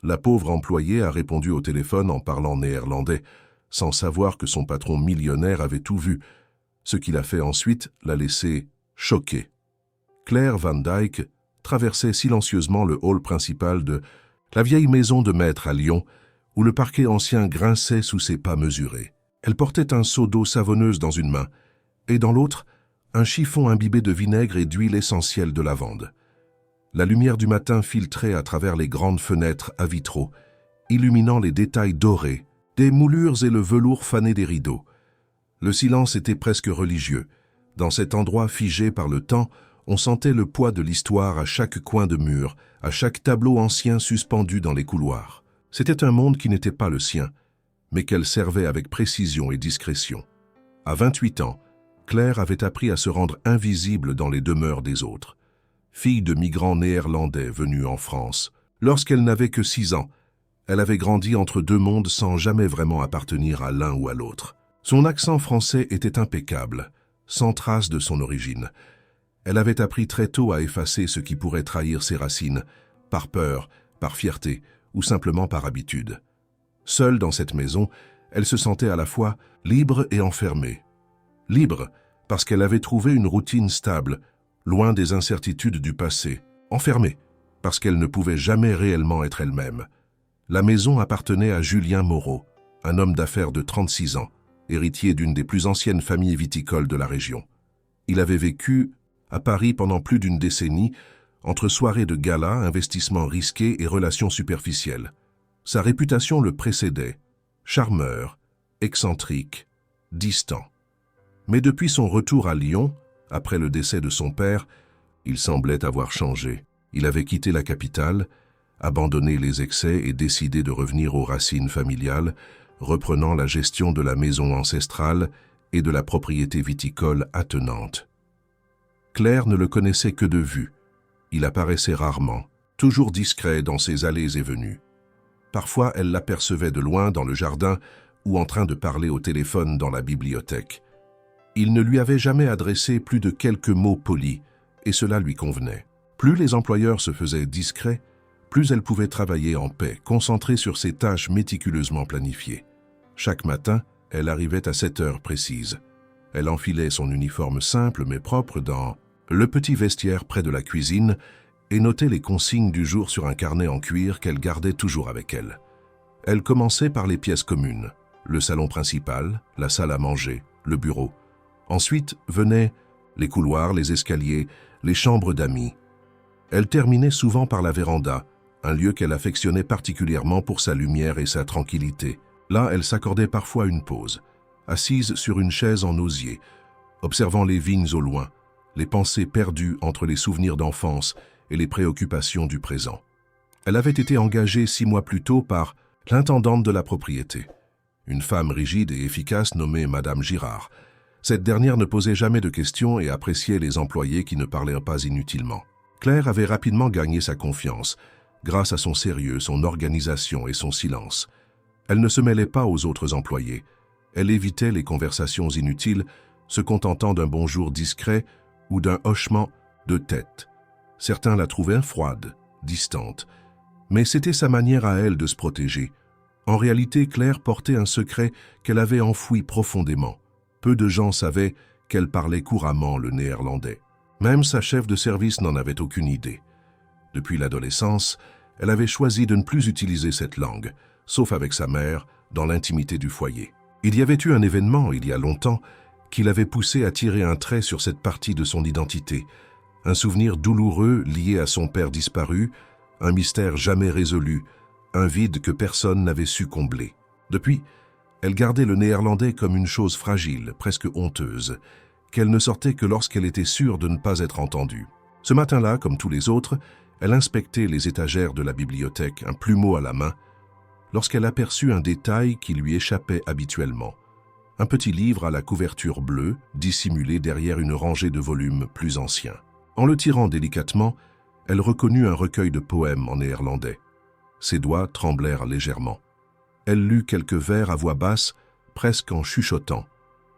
La pauvre employée a répondu au téléphone en parlant néerlandais, sans savoir que son patron millionnaire avait tout vu, ce qui l'a fait ensuite la laisser choquée. Claire Van Dyck traversait silencieusement le hall principal de la vieille maison de maître à Lyon, où le parquet ancien grinçait sous ses pas mesurés. Elle portait un seau d'eau savonneuse dans une main, et dans l'autre, un chiffon imbibé de vinaigre et d'huile essentielle de lavande. La lumière du matin filtrait à travers les grandes fenêtres à vitraux, illuminant les détails dorés, des moulures et le velours fané des rideaux. Le silence était presque religieux. Dans cet endroit figé par le temps, on sentait le poids de l'histoire à chaque coin de mur, à chaque tableau ancien suspendu dans les couloirs. C'était un monde qui n'était pas le sien, mais qu'elle servait avec précision et discrétion. À 28 ans, Claire avait appris à se rendre invisible dans les demeures des autres. Fille de migrants néerlandais venus en France, lorsqu'elle n'avait que 6 ans, elle avait grandi entre deux mondes sans jamais vraiment appartenir à l'un ou à l'autre. Son accent français était impeccable, sans trace de son origine. Elle avait appris très tôt à effacer ce qui pourrait trahir ses racines, par peur, par fierté ou simplement par habitude. Seule dans cette maison, elle se sentait à la fois libre et enfermée. Libre parce qu'elle avait trouvé une routine stable, loin des incertitudes du passé. Enfermée parce qu'elle ne pouvait jamais réellement être elle-même. La maison appartenait à Julien Moreau, un homme d'affaires de 36 ans, héritier d'une des plus anciennes familles viticoles de la région. Il avait vécu à Paris pendant plus d'une décennie, entre soirées de gala, investissements risqués et relations superficielles. Sa réputation le précédait, charmeur, excentrique, distant. Mais depuis son retour à Lyon, après le décès de son père, il semblait avoir changé. Il avait quitté la capitale, abandonné les excès et décidé de revenir aux racines familiales, reprenant la gestion de la maison ancestrale et de la propriété viticole attenante. Claire ne le connaissait que de vue. Il apparaissait rarement, toujours discret dans ses allées et venues. Parfois, elle l'apercevait de loin dans le jardin ou en train de parler au téléphone dans la bibliothèque. Il ne lui avait jamais adressé plus de quelques mots polis, et cela lui convenait. Plus les employeurs se faisaient discrets, plus elle pouvait travailler en paix, concentrée sur ses tâches méticuleusement planifiées. Chaque matin, elle arrivait à 7 heures précises. Elle enfilait son uniforme simple mais propre dans le petit vestiaire près de la cuisine et notait les consignes du jour sur un carnet en cuir qu'elle gardait toujours avec elle. Elle commençait par les pièces communes, le salon principal, la salle à manger, le bureau. Ensuite venaient les couloirs, les escaliers, les chambres d'amis. Elle terminait souvent par la véranda, un lieu qu'elle affectionnait particulièrement pour sa lumière et sa tranquillité. Là, elle s'accordait parfois une pause, assise sur une chaise en osier, observant les vignes au loin, les pensées perdues entre les souvenirs d'enfance et les préoccupations du présent. Elle avait été engagée 6 mois plus tôt par l'intendante de la propriété, une femme rigide et efficace nommée Madame Girard. Cette dernière ne posait jamais de questions et appréciait les employés qui ne parlaient pas inutilement. Claire avait rapidement gagné sa confiance, grâce à son sérieux, son organisation et son silence. Elle ne se mêlait pas aux autres employés. Elle évitait les conversations inutiles, se contentant d'un bonjour discret ou d'un hochement de tête. Certains la trouvaient froide, distante, mais c'était sa manière à elle de se protéger. En réalité, Claire portait un secret qu'elle avait enfoui profondément. Peu de gens savaient qu'elle parlait couramment le néerlandais. Même sa chef de service n'en avait aucune idée. Depuis l'adolescence, elle avait choisi de ne plus utiliser cette langue, sauf avec sa mère, dans l'intimité du foyer. Il y avait eu un événement, il y a longtemps, qui l'avait poussée à tirer un trait sur cette partie de son identité, un souvenir douloureux lié à son père disparu, un mystère jamais résolu, un vide que personne n'avait su combler. Depuis, elle gardait le néerlandais comme une chose fragile, presque honteuse, qu'elle ne sortait que lorsqu'elle était sûre de ne pas être entendue. Ce matin-là, comme tous les autres, elle inspectait les étagères de la bibliothèque, un plumeau à la main, lorsqu'elle aperçut un détail qui lui échappait habituellement. Un petit livre à la couverture bleue, dissimulé derrière une rangée de volumes plus anciens. En le tirant délicatement, elle reconnut un recueil de poèmes en néerlandais. Ses doigts tremblèrent légèrement. Elle lut quelques vers à voix basse, presque en chuchotant,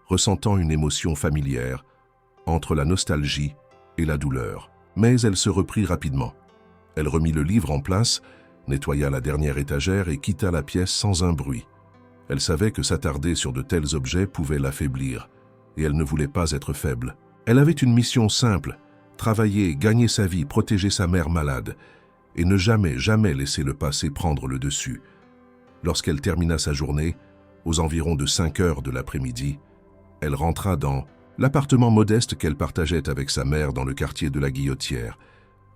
ressentant une émotion familière, entre la nostalgie et la douleur. Mais elle se reprit rapidement. Elle remit le livre en place, nettoya la dernière étagère et quitta la pièce sans un bruit. Elle savait que s'attarder sur de tels objets pouvait l'affaiblir, et elle ne voulait pas être faible. Elle avait une mission simple, travailler, gagner sa vie, protéger sa mère malade, et ne jamais laisser le passé prendre le dessus. Lorsqu'elle termina sa journée, aux environs de 5 heures de l'après-midi, elle rentra dans l'appartement modeste qu'elle partageait avec sa mère dans le quartier de la Guillotière.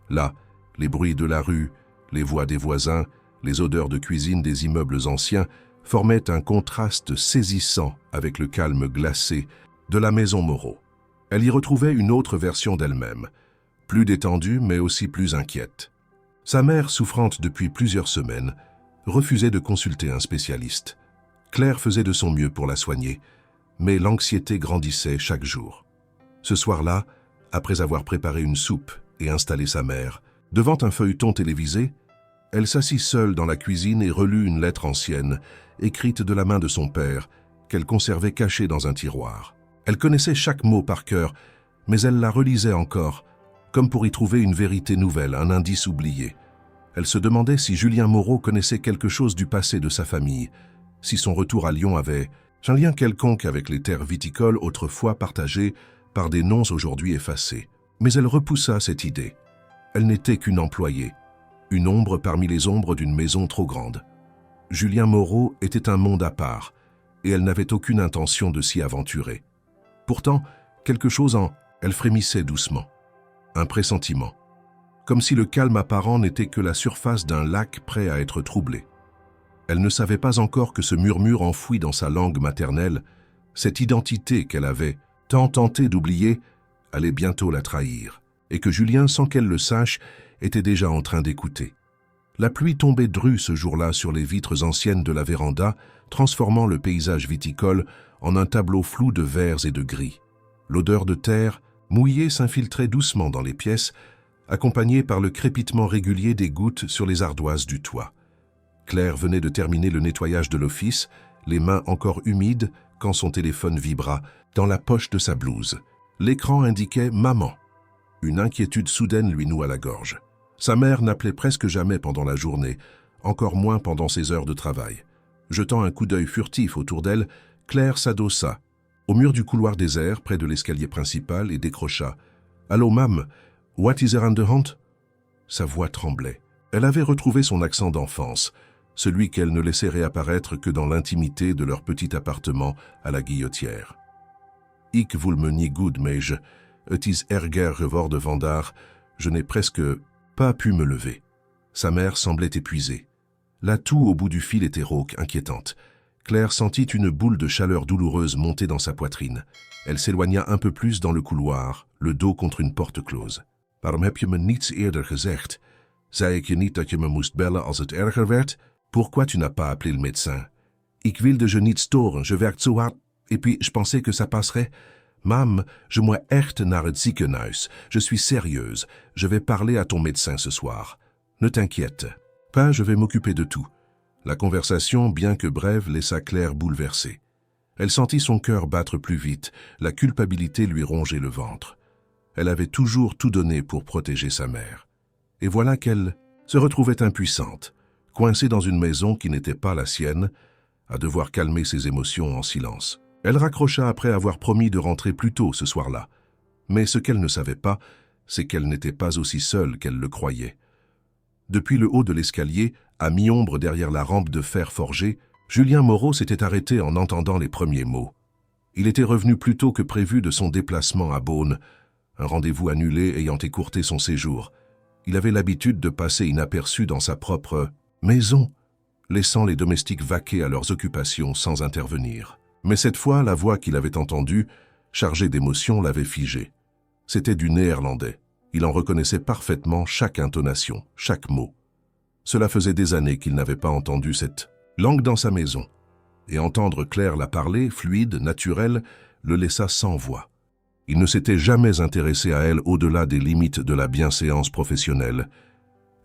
Là, les bruits de la rue, les voix des voisins, les odeurs de cuisine des immeubles anciens formaient un contraste saisissant avec le calme glacé de la maison Moreau. Elle y retrouvait une autre version d'elle-même, plus détendue mais aussi plus inquiète. Sa mère, souffrante depuis plusieurs semaines, refusait de consulter un spécialiste. Claire faisait de son mieux pour la soigner, mais l'anxiété grandissait chaque jour. Ce soir-là, après avoir préparé une soupe et installé sa mère, devant un feuilleton télévisé, elle s'assit seule dans la cuisine et relut une lettre ancienne, écrite de la main de son père, qu'elle conservait cachée dans un tiroir. Elle connaissait chaque mot par cœur, mais elle la relisait encore, comme pour y trouver une vérité nouvelle, un indice oublié. Elle se demandait si Julien Moreau connaissait quelque chose du passé de sa famille, si son retour à Lyon avait un lien quelconque avec les terres viticoles autrefois partagées par des noms aujourd'hui effacés. Mais elle repoussa cette idée. Elle n'était qu'une employée, une ombre parmi les ombres d'une maison trop grande. Julien Moreau était un monde à part, et elle n'avait aucune intention de s'y aventurer. Pourtant, quelque chose en elle frémissait doucement. Un pressentiment. Comme si le calme apparent n'était que la surface d'un lac prêt à être troublé. Elle ne savait pas encore que ce murmure enfoui dans sa langue maternelle, cette identité qu'elle avait tant tenté d'oublier, allait bientôt la trahir, et que Julien, sans qu'elle le sache, était déjà en train d'écouter. La pluie tombait drue ce jour-là sur les vitres anciennes de la véranda, transformant le paysage viticole en un tableau flou de verts et de gris. L'odeur de terre, mouillée, s'infiltrait doucement dans les pièces, accompagnée par le crépitement régulier des gouttes sur les ardoises du toit. Claire venait de terminer le nettoyage de l'office, les mains encore humides quand son téléphone vibra dans la poche de sa blouse. L'écran indiquait « Maman ». Une inquiétude soudaine lui noua la gorge. Sa mère n'appelait presque jamais pendant la journée, encore moins pendant ses heures de travail. Jetant un coup d'œil furtif autour d'elle, Claire s'adossa au mur du couloir désert près de l'escalier principal et décrocha « Allô, mam, what is er aan de hand ?» Sa voix tremblait. Elle avait retrouvé son accent d'enfance, celui qu'elle ne laissait réapparaître que dans l'intimité de leur petit appartement à la Guillotière. « Ik voel me niet goed, meisje. Het is erger geworden vandaag. Je n'ai presque pas pu me lever. » Sa mère semblait épuisée. La toux au bout du fil était rauque, inquiétante. Claire sentit une boule de chaleur douloureuse monter dans sa poitrine. Elle s'éloigna un peu plus dans le couloir, le dos contre une porte close. « Waarom heb je me niets eerder gezegd? Zei ik je niet dat je me moest bellen als het erger werd? Pourquoi tu n'as pas appelé le médecin? Ik wilde je niet storen, je werk zo hard. Et puis, je pensais que ça passerait. Mam, je moet echt naar het ziekenhuis. Je suis sérieuse. Je vais parler à ton médecin ce soir. Ne t'inquiète pas, je vais m'occuper de tout. » La conversation, bien que brève, laissa Claire bouleversée. Elle sentit son cœur battre plus vite, la culpabilité lui rongeait le ventre. Elle avait toujours tout donné pour protéger sa mère. Et voilà qu'elle se retrouvait impuissante, coincée dans une maison qui n'était pas la sienne, à devoir calmer ses émotions en silence. Elle raccrocha après avoir promis de rentrer plus tôt ce soir-là. Mais ce qu'elle ne savait pas, c'est qu'elle n'était pas aussi seule qu'elle le croyait. Depuis le haut de l'escalier, à mi-ombre derrière la rampe de fer forgé, Julien Moreau s'était arrêté en entendant les premiers mots. Il était revenu plus tôt que prévu de son déplacement à Beaune, un rendez-vous annulé ayant écourté son séjour. Il avait l'habitude de passer inaperçu dans sa propre maison, laissant les domestiques vaquer à leurs occupations sans intervenir. Mais cette fois, la voix qu'il avait entendue, chargée d'émotion, l'avait figé. C'était du néerlandais. Il en reconnaissait parfaitement chaque intonation, chaque mot. Cela faisait des années qu'il n'avait pas entendu cette langue dans sa maison. Et entendre Claire la parler, fluide, naturelle, le laissa sans voix. Il ne s'était jamais intéressé à elle au-delà des limites de la bienséance professionnelle.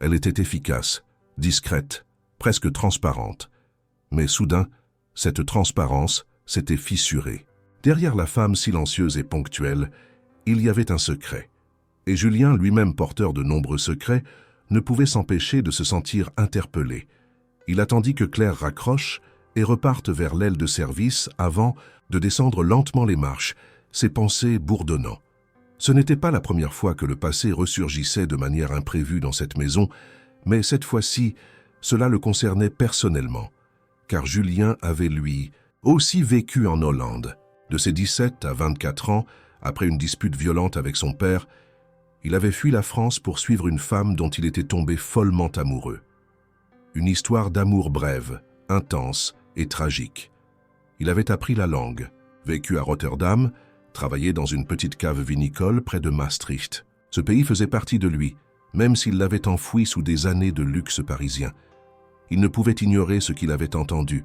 Elle était efficace, discrète, presque transparente. Mais soudain, cette transparence s'était fissurée. Derrière la femme silencieuse et ponctuelle, il y avait un secret. Et Julien, lui-même porteur de nombreux secrets, ne pouvait s'empêcher de se sentir interpellé. Il attendit que Claire raccroche et reparte vers l'aile de service avant de descendre lentement les marches, ses pensées bourdonnant. Ce n'était pas la première fois que le passé ressurgissait de manière imprévue dans cette maison, mais cette fois-ci, cela le concernait personnellement, car Julien avait, lui, aussi vécu en Hollande. De ses 17 à 24 ans, après une dispute violente avec son père, il avait fui la France pour suivre une femme dont il était tombé follement amoureux. Une histoire d'amour brève, intense et tragique. Il avait appris la langue, vécu à Rotterdam, travaillé dans une petite cave vinicole près de Maastricht. Ce pays faisait partie de lui, même s'il l'avait enfoui sous des années de luxe parisien. Il ne pouvait ignorer ce qu'il avait entendu.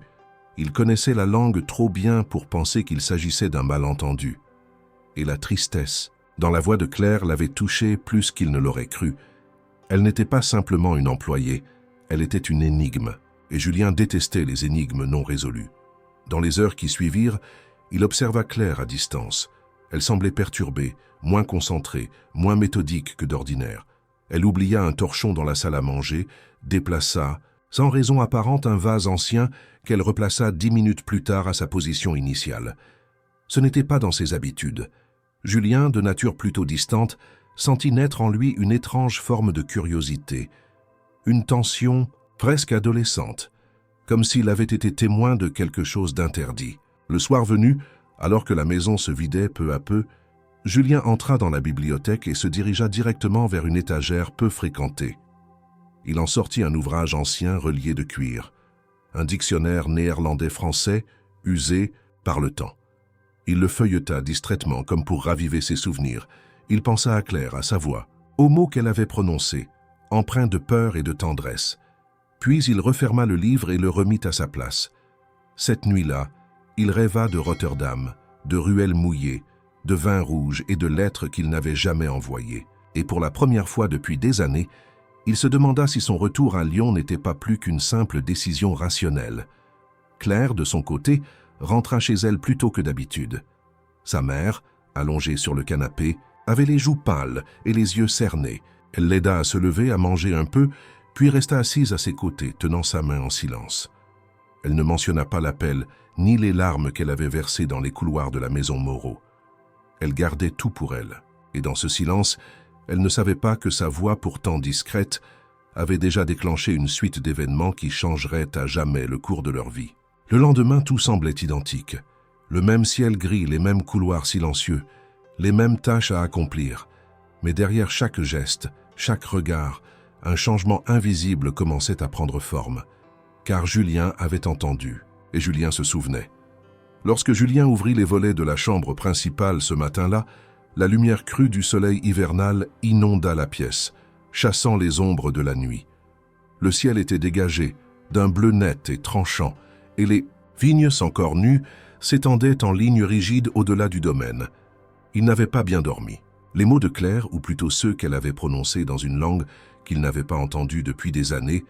Il connaissait la langue trop bien pour penser qu'il s'agissait d'un malentendu. Et la tristesse, dans la voix de Claire, l'avait touché plus qu'il ne l'aurait cru. Elle n'était pas simplement une employée, elle était une énigme, et Julien détestait les énigmes non résolues. Dans les heures qui suivirent, il observa Claire à distance. Elle semblait perturbée, moins concentrée, moins méthodique que d'ordinaire. Elle oublia un torchon dans la salle à manger, déplaça, sans raison apparente, un vase ancien qu'elle replaça 10 minutes plus tard à sa position initiale. Ce n'était pas dans ses habitudes. Julien, de nature plutôt distante, sentit naître en lui une étrange forme de curiosité, une tension presque adolescente, comme s'il avait été témoin de quelque chose d'interdit. Le soir venu, alors que la maison se vidait peu à peu, Julien entra dans la bibliothèque et se dirigea directement vers une étagère peu fréquentée. Il en sortit un ouvrage ancien relié de cuir, un dictionnaire néerlandais-français usé par le temps. Il le feuilleta distraitement comme pour raviver ses souvenirs. Il pensa à Claire, à sa voix, aux mots qu'elle avait prononcés, empreints de peur et de tendresse. Puis il referma le livre et le remit à sa place. Cette nuit-là, il rêva de Rotterdam, de ruelles mouillées, de vin rouge et de lettres qu'il n'avait jamais envoyées. Et pour la première fois depuis des années, il se demanda si son retour à Lyon n'était pas plus qu'une simple décision rationnelle. Claire, de son côté, rentra chez elle plus tôt que d'habitude. Sa mère, allongée sur le canapé, avait les joues pâles et les yeux cernés. Elle l'aida à se lever, à manger un peu, puis resta assise à ses côtés, tenant sa main en silence. Elle ne mentionna pas l'appel, ni les larmes qu'elle avait versées dans les couloirs de la maison Moreau. Elle gardait tout pour elle, et dans ce silence, elle ne savait pas que sa voix, pourtant discrète, avait déjà déclenché une suite d'événements qui changeraient à jamais le cours de leur vie. Le lendemain, tout semblait identique. Le même ciel gris, les mêmes couloirs silencieux, les mêmes tâches à accomplir. Mais derrière chaque geste, chaque regard, un changement invisible commençait à prendre forme. Car Julien avait entendu, et Julien se souvenait. Lorsque Julien ouvrit les volets de la chambre principale ce matin-là, la lumière crue du soleil hivernal inonda la pièce, chassant les ombres de la nuit. Le ciel était dégagé, d'un bleu net et tranchant, et les vignes encore nues s'étendaient en ligne rigide au-delà du domaine. Il n'avait pas bien dormi. Les mots de Claire, ou plutôt ceux qu'elle avait prononcés dans une langue qu'il n'avait pas entendue depuis des années,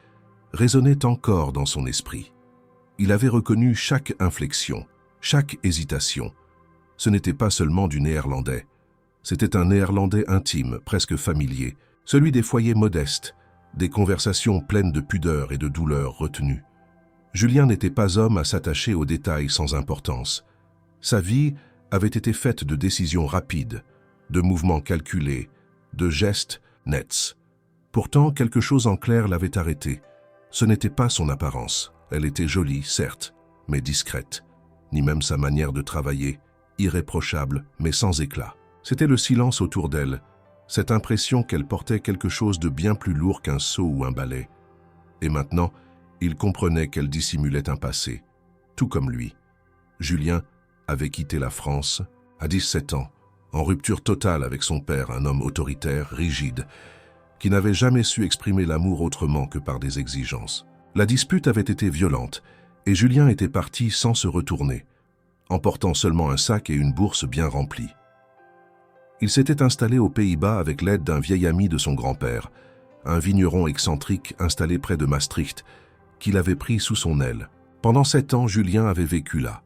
résonnaient encore dans son esprit. Il avait reconnu chaque inflexion, chaque hésitation. Ce n'était pas seulement du néerlandais. C'était un néerlandais intime, presque familier, celui des foyers modestes, des conversations pleines de pudeur et de douleur retenues. Julien n'était pas homme à s'attacher aux détails sans importance. Sa vie avait été faite de décisions rapides, de mouvements calculés, de gestes nets. Pourtant, quelque chose en Claire l'avait arrêté. Ce n'était pas son apparence. Elle était jolie, certes, mais discrète. Ni même sa manière de travailler, irréprochable, mais sans éclat. C'était le silence autour d'elle, cette impression qu'elle portait quelque chose de bien plus lourd qu'un seau ou un balai. Et maintenant, il comprenait qu'elle dissimulait un passé, tout comme lui. Julien avait quitté la France à 17 ans, en rupture totale avec son père, un homme autoritaire, rigide, qui n'avait jamais su exprimer l'amour autrement que par des exigences. La dispute avait été violente, et Julien était parti sans se retourner, emportant seulement un sac et une bourse bien remplie. Il s'était installé aux Pays-Bas avec l'aide d'un vieil ami de son grand-père, un vigneron excentrique installé près de Maastricht, qu'il avait pris sous son aile. Pendant 7 ans, Julien avait vécu là,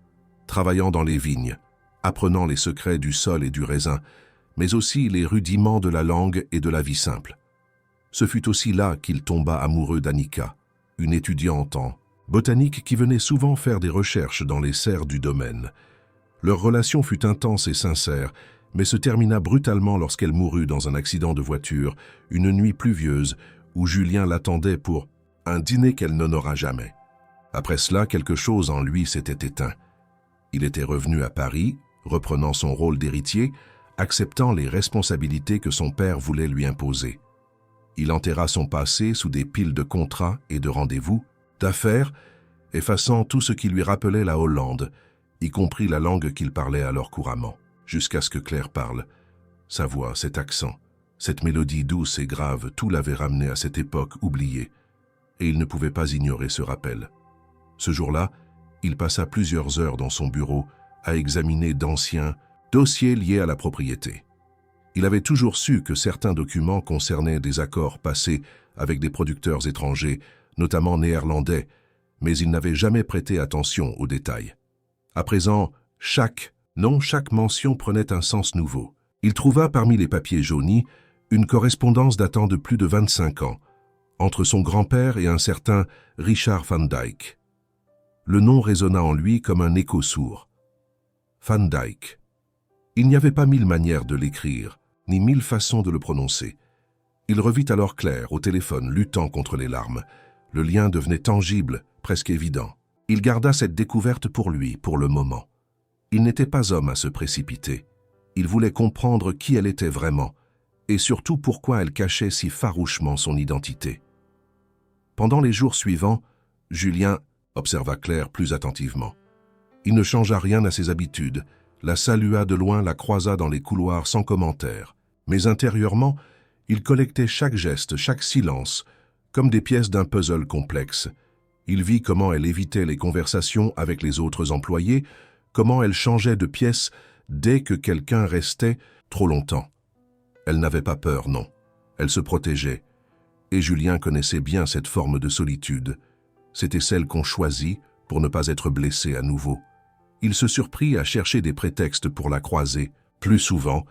travaillant dans les vignes, apprenant les secrets du sol et du raisin, mais aussi les rudiments de la langue et de la vie simple. Ce fut aussi là qu'il tomba amoureux d'Annika, une étudiante en botanique qui venait souvent faire des recherches dans les serres du domaine. Leur relation fut intense et sincère, mais se termina brutalement lorsqu'elle mourut dans un accident de voiture, une nuit pluvieuse, où Julien l'attendait pour un dîner qu'elle n'honora jamais. Après cela, quelque chose en lui s'était éteint. Il était revenu à Paris, reprenant son rôle d'héritier, acceptant les responsabilités que son père voulait lui imposer. Il enterra son passé sous des piles de contrats et de rendez-vous, d'affaires, effaçant tout ce qui lui rappelait la Hollande, y compris la langue qu'il parlait alors couramment, jusqu'à ce que Claire parle. Sa voix, cet accent, cette mélodie douce et grave, tout l'avait ramené à cette époque oubliée, et il ne pouvait pas ignorer ce rappel. Ce jour-là, il passa plusieurs heures dans son bureau à examiner d'anciens dossiers liés à la propriété. Il avait toujours su que certains documents concernaient des accords passés avec des producteurs étrangers, notamment néerlandais, mais il n'avait jamais prêté attention aux détails. À présent, chaque mention prenait un sens nouveau. Il trouva parmi les papiers jaunis une correspondance datant de plus de 25 ans, entre son grand-père et un certain Richard Van Dyck. Le nom résonna en lui comme un écho sourd. Van Dyck. Il n'y avait pas 1000 manières de l'écrire, ni 1000 façons de le prononcer. Il revit alors Claire au téléphone, luttant contre les larmes. Le lien devenait tangible, presque évident. Il garda cette découverte pour lui, pour le moment. Il n'était pas homme à se précipiter. Il voulait comprendre qui elle était vraiment, et surtout pourquoi elle cachait si farouchement son identité. Pendant les jours suivants, Julien observa Claire plus attentivement. Il ne changea rien à ses habitudes, la salua de loin, la croisa dans les couloirs sans commentaire. Mais intérieurement, il collectait chaque geste, chaque silence, comme des pièces d'un puzzle complexe. Il vit comment elle évitait les conversations avec les autres employés, comment elle changeait de pièce dès que quelqu'un restait trop longtemps. Elle n'avait pas peur, non. Elle se protégeait. Et Julien connaissait bien cette forme de solitude. C'était celle qu'on choisit pour ne pas être blessé à nouveau. Il se surprit à chercher des prétextes pour la croiser, plus souvent,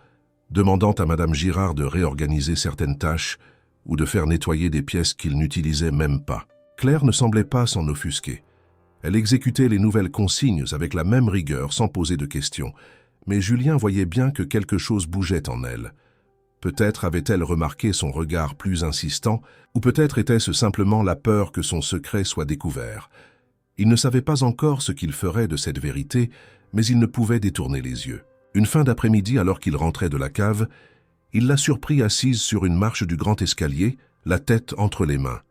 demandant à Madame Girard de réorganiser certaines tâches ou de faire nettoyer des pièces qu'il n'utilisait même pas. Claire ne semblait pas s'en offusquer. Elle exécutait les nouvelles consignes avec la même rigueur, sans poser de questions. Mais Julien voyait bien que quelque chose bougeait en elle. Peut-être avait-elle remarqué son regard plus insistant, ou peut-être était-ce simplement la peur que son secret soit découvert. Il ne savait pas encore ce qu'il ferait de cette vérité, mais il ne pouvait détourner les yeux. Une fin d'après-midi, alors qu'il rentrait de la cave, il la surprit assise sur une marche du grand escalier, la tête entre les mains.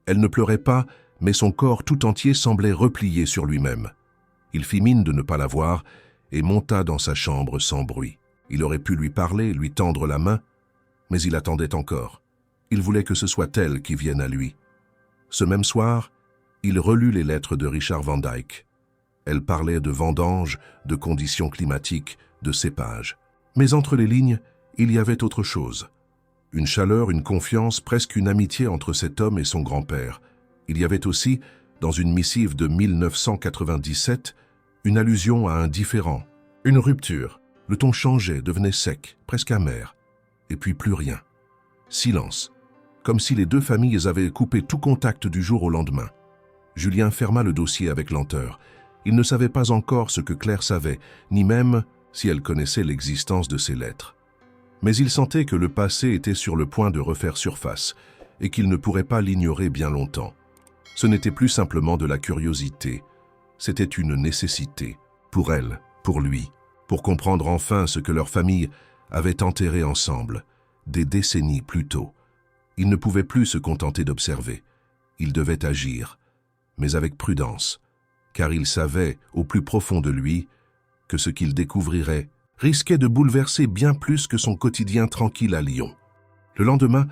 Elle ne pleurait pas, mais son corps tout entier semblait replié sur lui-même. Il fit mine de ne pas la voir et monta dans sa chambre sans bruit. Il aurait pu lui parler, lui tendre la main, mais il attendait encore. Il voulait que ce soit elle qui vienne à lui. Ce même soir, il relut les lettres de Richard Van Dyck. Elles parlaient de vendanges, de conditions climatiques, de cépages. Mais entre les lignes, il y avait autre chose. Une chaleur, une confiance, presque une amitié entre cet homme et son grand-père. Il y avait aussi, dans une missive de 1997, une allusion à un différend, une rupture. Le ton changeait, devenait sec, presque amer. Et puis plus rien. Silence. Comme si les deux familles avaient coupé tout contact du jour au lendemain. Julien ferma le dossier avec lenteur. Il ne savait pas encore ce que Claire savait, ni même si elle connaissait l'existence de ces lettres. Mais il sentait que le passé était sur le point de refaire surface et qu'il ne pourrait pas l'ignorer bien longtemps. Ce n'était plus simplement de la curiosité, c'était une nécessité, pour elle, pour lui, pour comprendre enfin ce que leur famille avait enterré ensemble, des décennies plus tôt. Il ne pouvait plus se contenter d'observer, il devait agir, mais avec prudence, car il savait, au plus profond de lui, que ce qu'il découvrirait risquait de bouleverser bien plus que son quotidien tranquille à Lyon. Le lendemain,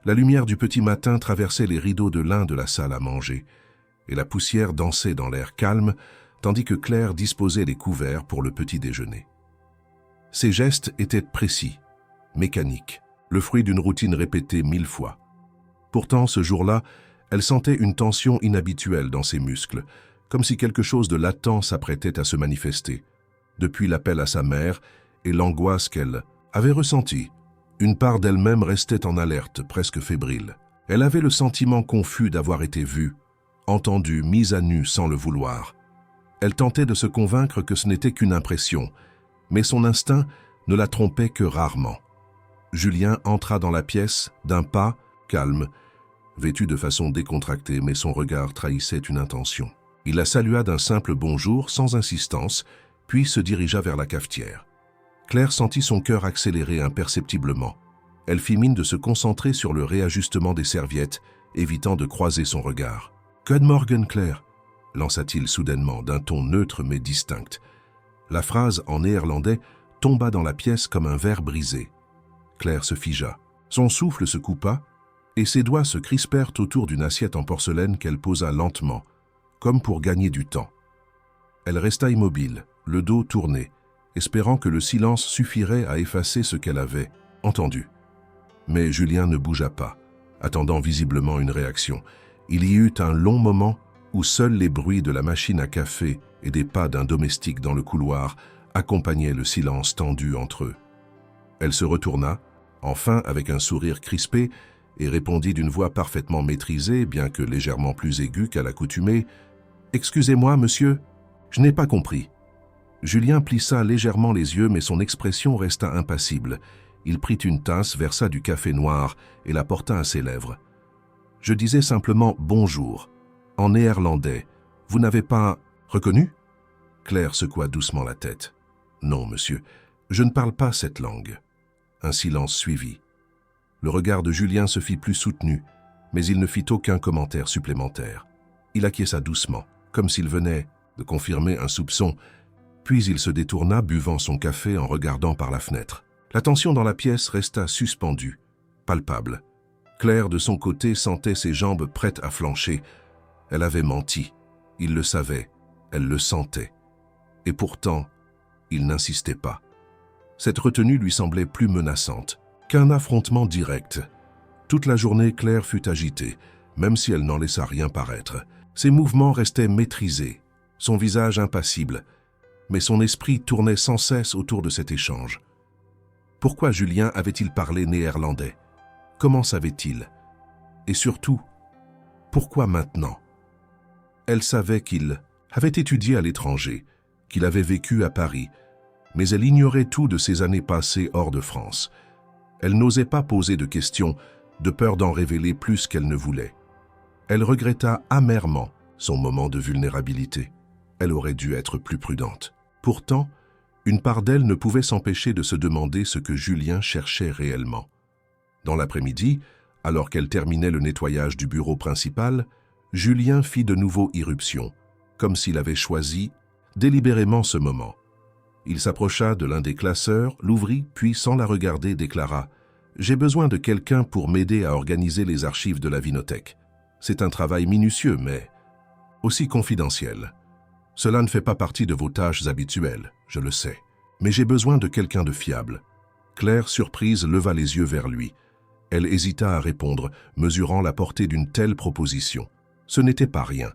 la lumière du petit matin traversait les rideaux de lin de la salle à manger, et la poussière dansait dans l'air calme, tandis que Claire disposait les couverts pour le petit déjeuner. Ses gestes étaient précis, mécaniques, le fruit d'une routine répétée 1000 fois. Pourtant, ce jour-là, elle sentait une tension inhabituelle dans ses muscles, comme si quelque chose de latent s'apprêtait à se manifester, depuis l'appel à sa mère et l'angoisse qu'elle avait ressentie Une part d'elle-même restait en alerte, presque fébrile. Elle avait le sentiment confus d'avoir été vue, entendue, mise à nu sans le vouloir. Elle tentait de se convaincre que ce n'était qu'une impression, mais son instinct ne la trompait que rarement. Julien entra dans la pièce d'un pas, calme, vêtu de façon décontractée, mais son regard trahissait une intention. Il la salua d'un simple bonjour, sans insistance, puis se dirigea vers la cafetière. Claire sentit son cœur accélérer imperceptiblement. Elle fit mine de se concentrer sur le réajustement des serviettes, évitant de croiser son regard. « Good morgen, Claire !» lança-t-il soudainement, d'un ton neutre mais distinct. La phrase, en néerlandais, tomba dans la pièce comme un verre brisé. Claire se figea. Son souffle se coupa, et ses doigts se crispèrent autour d'une assiette en porcelaine qu'elle posa lentement, comme pour gagner du temps. Elle resta immobile, le dos tourné, espérant que le silence suffirait à effacer ce qu'elle avait entendu. Mais Julien ne bougea pas, attendant visiblement une réaction. Il y eut un long moment où seuls les bruits de la machine à café et des pas d'un domestique dans le couloir accompagnaient le silence tendu entre eux. Elle se retourna, enfin avec un sourire crispé, et répondit d'une voix parfaitement maîtrisée, bien que légèrement plus aiguë qu'à l'accoutumée. « Excusez-moi, monsieur, je n'ai pas compris. » Julien plissa légèrement les yeux, mais son expression resta impassible. Il prit une tasse, versa du café noir et la porta à ses lèvres. « Je disais simplement « bonjour », en néerlandais. Vous n'avez pas reconnu ?» Claire secoua doucement la tête. « Non, monsieur, je ne parle pas cette langue. » Un silence suivit. Le regard de Julien se fit plus soutenu, mais il ne fit aucun commentaire supplémentaire. Il acquiesça doucement, comme s'il venait de confirmer un soupçon, puis il se détourna, buvant son café en regardant par la fenêtre. La tension dans la pièce resta suspendue, palpable. Claire, de son côté, sentait ses jambes prêtes à flancher. Elle avait menti. Il le savait. Elle le sentait. Et pourtant, il n'insistait pas. Cette retenue lui semblait plus menaçante qu'un affrontement direct. Toute la journée, Claire fut agitée, même si elle n'en laissa rien paraître. Ses mouvements restaient maîtrisés, son visage impassible, mais son esprit tournait sans cesse autour de cet échange. Pourquoi Julien avait-il parlé néerlandais? Comment savait-il? Et surtout, pourquoi maintenant? Elle savait qu'il avait étudié à l'étranger, qu'il avait vécu à Paris, mais elle ignorait tout de ses années passées hors de France. Elle n'osait pas poser de questions, de peur d'en révéler plus qu'elle ne voulait. Elle regretta amèrement son moment de vulnérabilité. Elle aurait dû être plus prudente. Pourtant, une part d'elle ne pouvait s'empêcher de se demander ce que Julien cherchait réellement. Dans l'après-midi, alors qu'elle terminait le nettoyage du bureau principal, Julien fit de nouveau irruption, comme s'il avait choisi délibérément ce moment. Il s'approcha de l'un des classeurs, l'ouvrit, puis sans la regarder déclara « J'ai besoin de quelqu'un pour m'aider à organiser les archives de la Vinothèque. C'est un travail minutieux, mais aussi confidentiel. Cela ne fait pas partie de vos tâches habituelles, je le sais. Mais j'ai besoin de quelqu'un de fiable. » Claire, surprise, leva les yeux vers lui. Elle hésita à répondre, mesurant la portée d'une telle proposition. Ce n'était pas rien.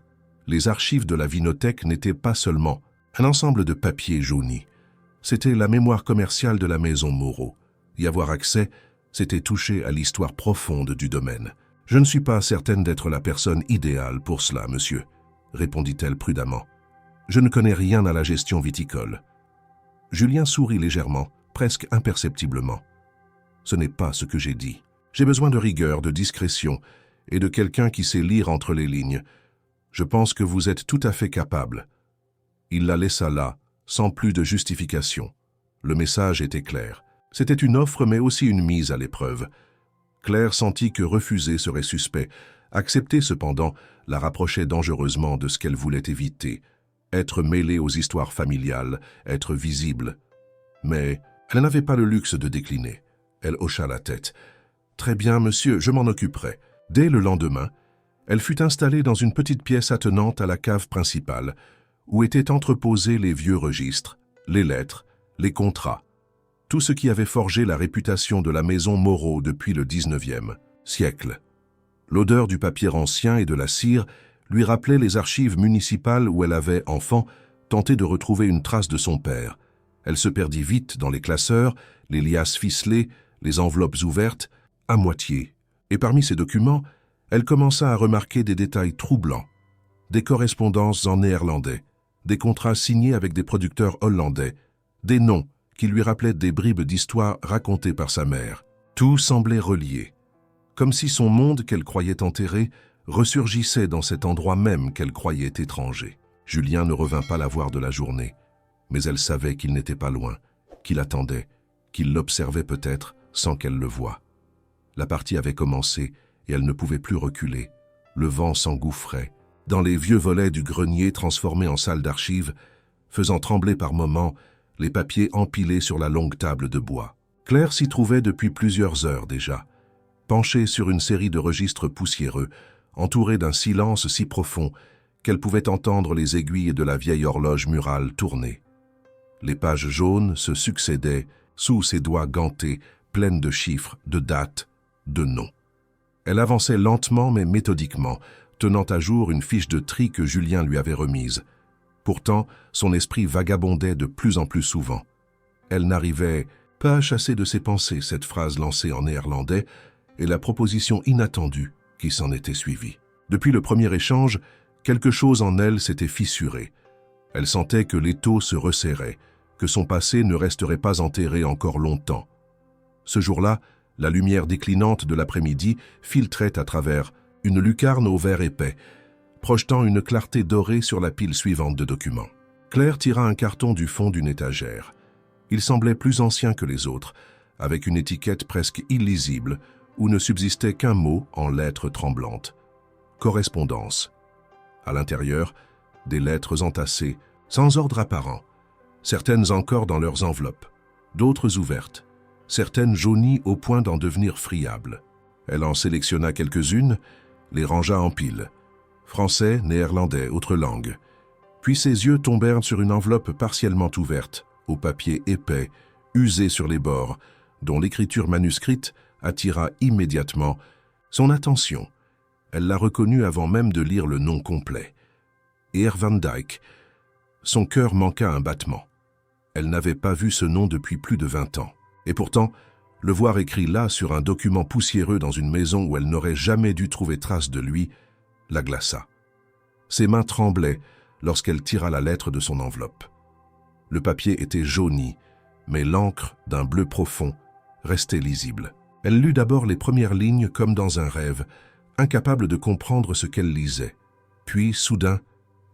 Les archives de la Vinothèque n'étaient pas seulement un ensemble de papiers jaunis. C'était la mémoire commerciale de la maison Moreau. Y avoir accès, c'était toucher à l'histoire profonde du domaine. « Je ne suis pas certaine d'être la personne idéale pour cela, monsieur, » répondit-elle prudemment. « Je ne connais rien à la gestion viticole. » Julien sourit légèrement, presque imperceptiblement. « Ce n'est pas ce que j'ai dit. J'ai besoin de rigueur, de discrétion et de quelqu'un qui sait lire entre les lignes. Je pense que vous êtes tout à fait capable. » Il la laissa là, sans plus de justification. Le message était clair. C'était une offre mais aussi une mise à l'épreuve. Claire sentit que refuser serait suspect. Accepter cependant la rapprochait dangereusement de ce qu'elle voulait éviter. Être mêlée aux histoires familiales, être visible. Mais elle n'avait pas le luxe de décliner. Elle hocha la tête. « Très bien, monsieur, je m'en occuperai. » Dès le lendemain, elle fut installée dans une petite pièce attenante à la cave principale, où étaient entreposés les vieux registres, les lettres, les contrats, tout ce qui avait forgé la réputation de la maison Moreau depuis le XIXe siècle. L'odeur du papier ancien et de la cire lui rappelait les archives municipales où elle avait, enfant, tenté de retrouver une trace de son père. Elle se perdit vite dans les classeurs, les liasses ficelées, les enveloppes ouvertes, à moitié. Et parmi ces documents, elle commença à remarquer des détails troublants. Des correspondances en néerlandais, des contrats signés avec des producteurs hollandais, des noms qui lui rappelaient des bribes d'histoires racontées par sa mère. Tout semblait relié, comme si son monde qu'elle croyait enterré ressurgissait dans cet endroit même qu'elle croyait étranger. Julien ne revint pas la voir de la journée, mais elle savait qu'il n'était pas loin, qu'il attendait, qu'il l'observait peut-être sans qu'elle le voie. La partie avait commencé et elle ne pouvait plus reculer. Le vent s'engouffrait dans les vieux volets du grenier transformés en salle d'archives, faisant trembler par moments les papiers empilés sur la longue table de bois. Claire s'y trouvait depuis plusieurs heures déjà, penchée sur une série de registres poussiéreux, entourée d'un silence si profond qu'elle pouvait entendre les aiguilles de la vieille horloge murale tourner. Les pages jaunes se succédaient sous ses doigts gantés, pleines de chiffres, de dates, de noms. Elle avançait lentement mais méthodiquement, tenant à jour une fiche de tri que Julien lui avait remise. Pourtant, son esprit vagabondait de plus en plus souvent. Elle n'arrivait pas à chasser de ses pensées cette phrase lancée en néerlandais et la proposition inattendue qui s'en était suivie. Depuis le premier échange, quelque chose en elle s'était fissuré. Elle sentait que l'étau se resserrait, que son passé ne resterait pas enterré encore longtemps. Ce jour-là, la lumière déclinante de l'après-midi filtrait à travers une lucarne au verre épais, projetant une clarté dorée sur la pile suivante de documents. Claire tira un carton du fond d'une étagère. Il semblait plus ancien que les autres, avec une étiquette presque illisible où ne subsistait qu'un mot en lettres tremblantes. Correspondance. À l'intérieur, des lettres entassées, sans ordre apparent, certaines encore dans leurs enveloppes, d'autres ouvertes, certaines jaunies au point d'en devenir friables. Elle en sélectionna quelques-unes, les rangea en piles. Français, néerlandais, autres langues. Puis ses yeux tombèrent sur une enveloppe partiellement ouverte, au papier épais, usé sur les bords, dont l'écriture manuscrite attira immédiatement son attention. Elle la reconnut avant même de lire le nom complet. Heer Van Dyck. Son cœur manqua un battement. Elle n'avait pas vu ce nom depuis plus de 20 ans. Et pourtant, le voir écrit là sur un document poussiéreux dans une maison où elle n'aurait jamais dû trouver trace de lui, la glaça. Ses mains tremblaient lorsqu'elle tira la lettre de son enveloppe. Le papier était jauni, mais l'encre, d'un bleu profond, restait lisible. Elle lut d'abord les premières lignes comme dans un rêve, incapable de comprendre ce qu'elle lisait. Puis, soudain,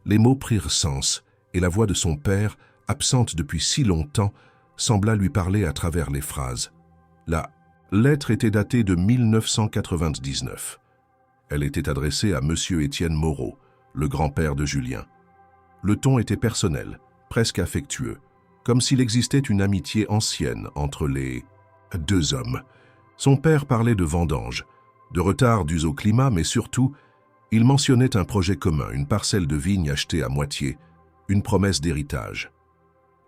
les mots prirent sens, et la voix de son père, absente depuis si longtemps, sembla lui parler à travers les phrases. La lettre était datée de 1999. Elle était adressée à Monsieur Étienne Moreau, le grand-père de Julien. Le ton était personnel, presque affectueux, comme s'il existait une amitié ancienne entre les deux hommes. Son père parlait de vendanges, de retards dus au climat, mais surtout, il mentionnait un projet commun, une parcelle de vigne achetée à moitié, une promesse d'héritage.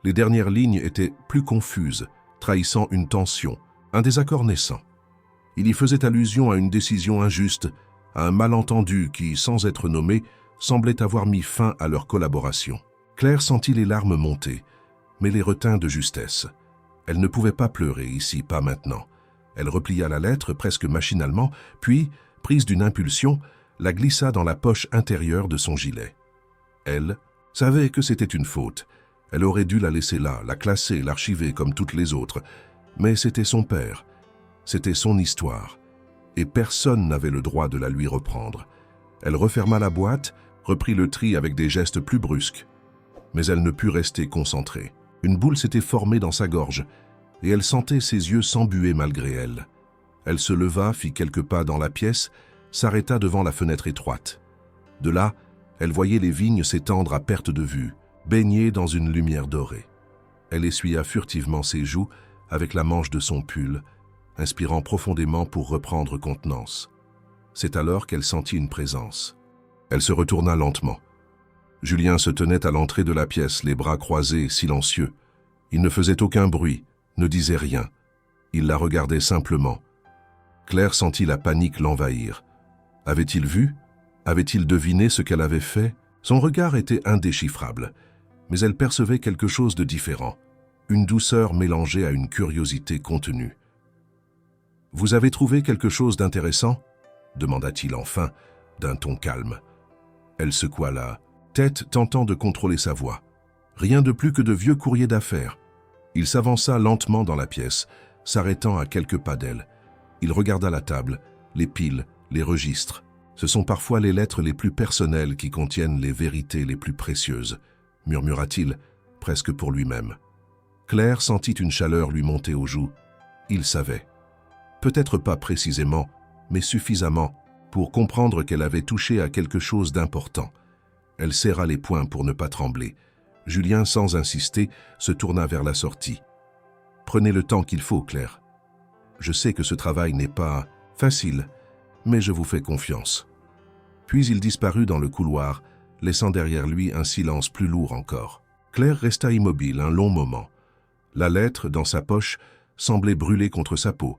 Les dernières lignes étaient plus confuses, trahissant une tension, un désaccord naissant. Il y faisait allusion à une décision injuste, à un malentendu qui, sans être nommé, semblait avoir mis fin à leur collaboration. Claire sentit les larmes monter, mais les retint de justesse. Elle ne pouvait pas pleurer ici, pas maintenant. Elle replia la lettre presque machinalement, puis, prise d'une impulsion, la glissa dans la poche intérieure de son gilet. Elle savait que c'était une faute. Elle aurait dû la laisser là, la classer, l'archiver comme toutes les autres. Mais c'était son père, c'était son histoire, et personne n'avait le droit de la lui reprendre. Elle referma la boîte, reprit le tri avec des gestes plus brusques. Mais elle ne put rester concentrée. Une boule s'était formée dans sa gorge, et elle sentait ses yeux s'embuer malgré elle. Elle se leva, fit quelques pas dans la pièce, s'arrêta devant la fenêtre étroite. De là, elle voyait les vignes s'étendre à perte de vue, baignées dans une lumière dorée. Elle essuya furtivement ses joues avec la manche de son pull, inspirant profondément pour reprendre contenance. C'est alors qu'elle sentit une présence. Elle se retourna lentement. Julien se tenait à l'entrée de la pièce, les bras croisés, silencieux. Il ne faisait aucun bruit, ne disait rien. Il la regardait simplement. Claire sentit la panique l'envahir. Avait-il vu? Avait-il deviné ce qu'elle avait fait? Son regard était indéchiffrable, mais elle percevait quelque chose de différent, une douceur mélangée à une curiosité contenue. « Vous avez trouvé quelque chose d'intéressant » demanda-t-il enfin, d'un ton calme. Elle secoua la tête, tentant de contrôler sa voix. Rien de plus que de vieux courriers d'affaires. Il s'avança lentement dans la pièce, s'arrêtant à quelques pas d'elle. Il regarda la table, les piles, les registres. Ce sont parfois les lettres les plus personnelles qui contiennent les vérités les plus précieuses, murmura-t-il, presque pour lui-même. Claire sentit une chaleur lui monter aux joues. Il savait. Peut-être pas précisément, mais suffisamment pour comprendre qu'elle avait touché à quelque chose d'important. Elle serra les poings pour ne pas trembler. Julien, sans insister, se tourna vers la sortie. « Prenez le temps qu'il faut, Claire. Je sais que ce travail n'est pas facile, mais je vous fais confiance. » Puis il disparut dans le couloir, laissant derrière lui un silence plus lourd encore. Claire resta immobile un long moment. La lettre, dans sa poche, semblait brûler contre sa peau.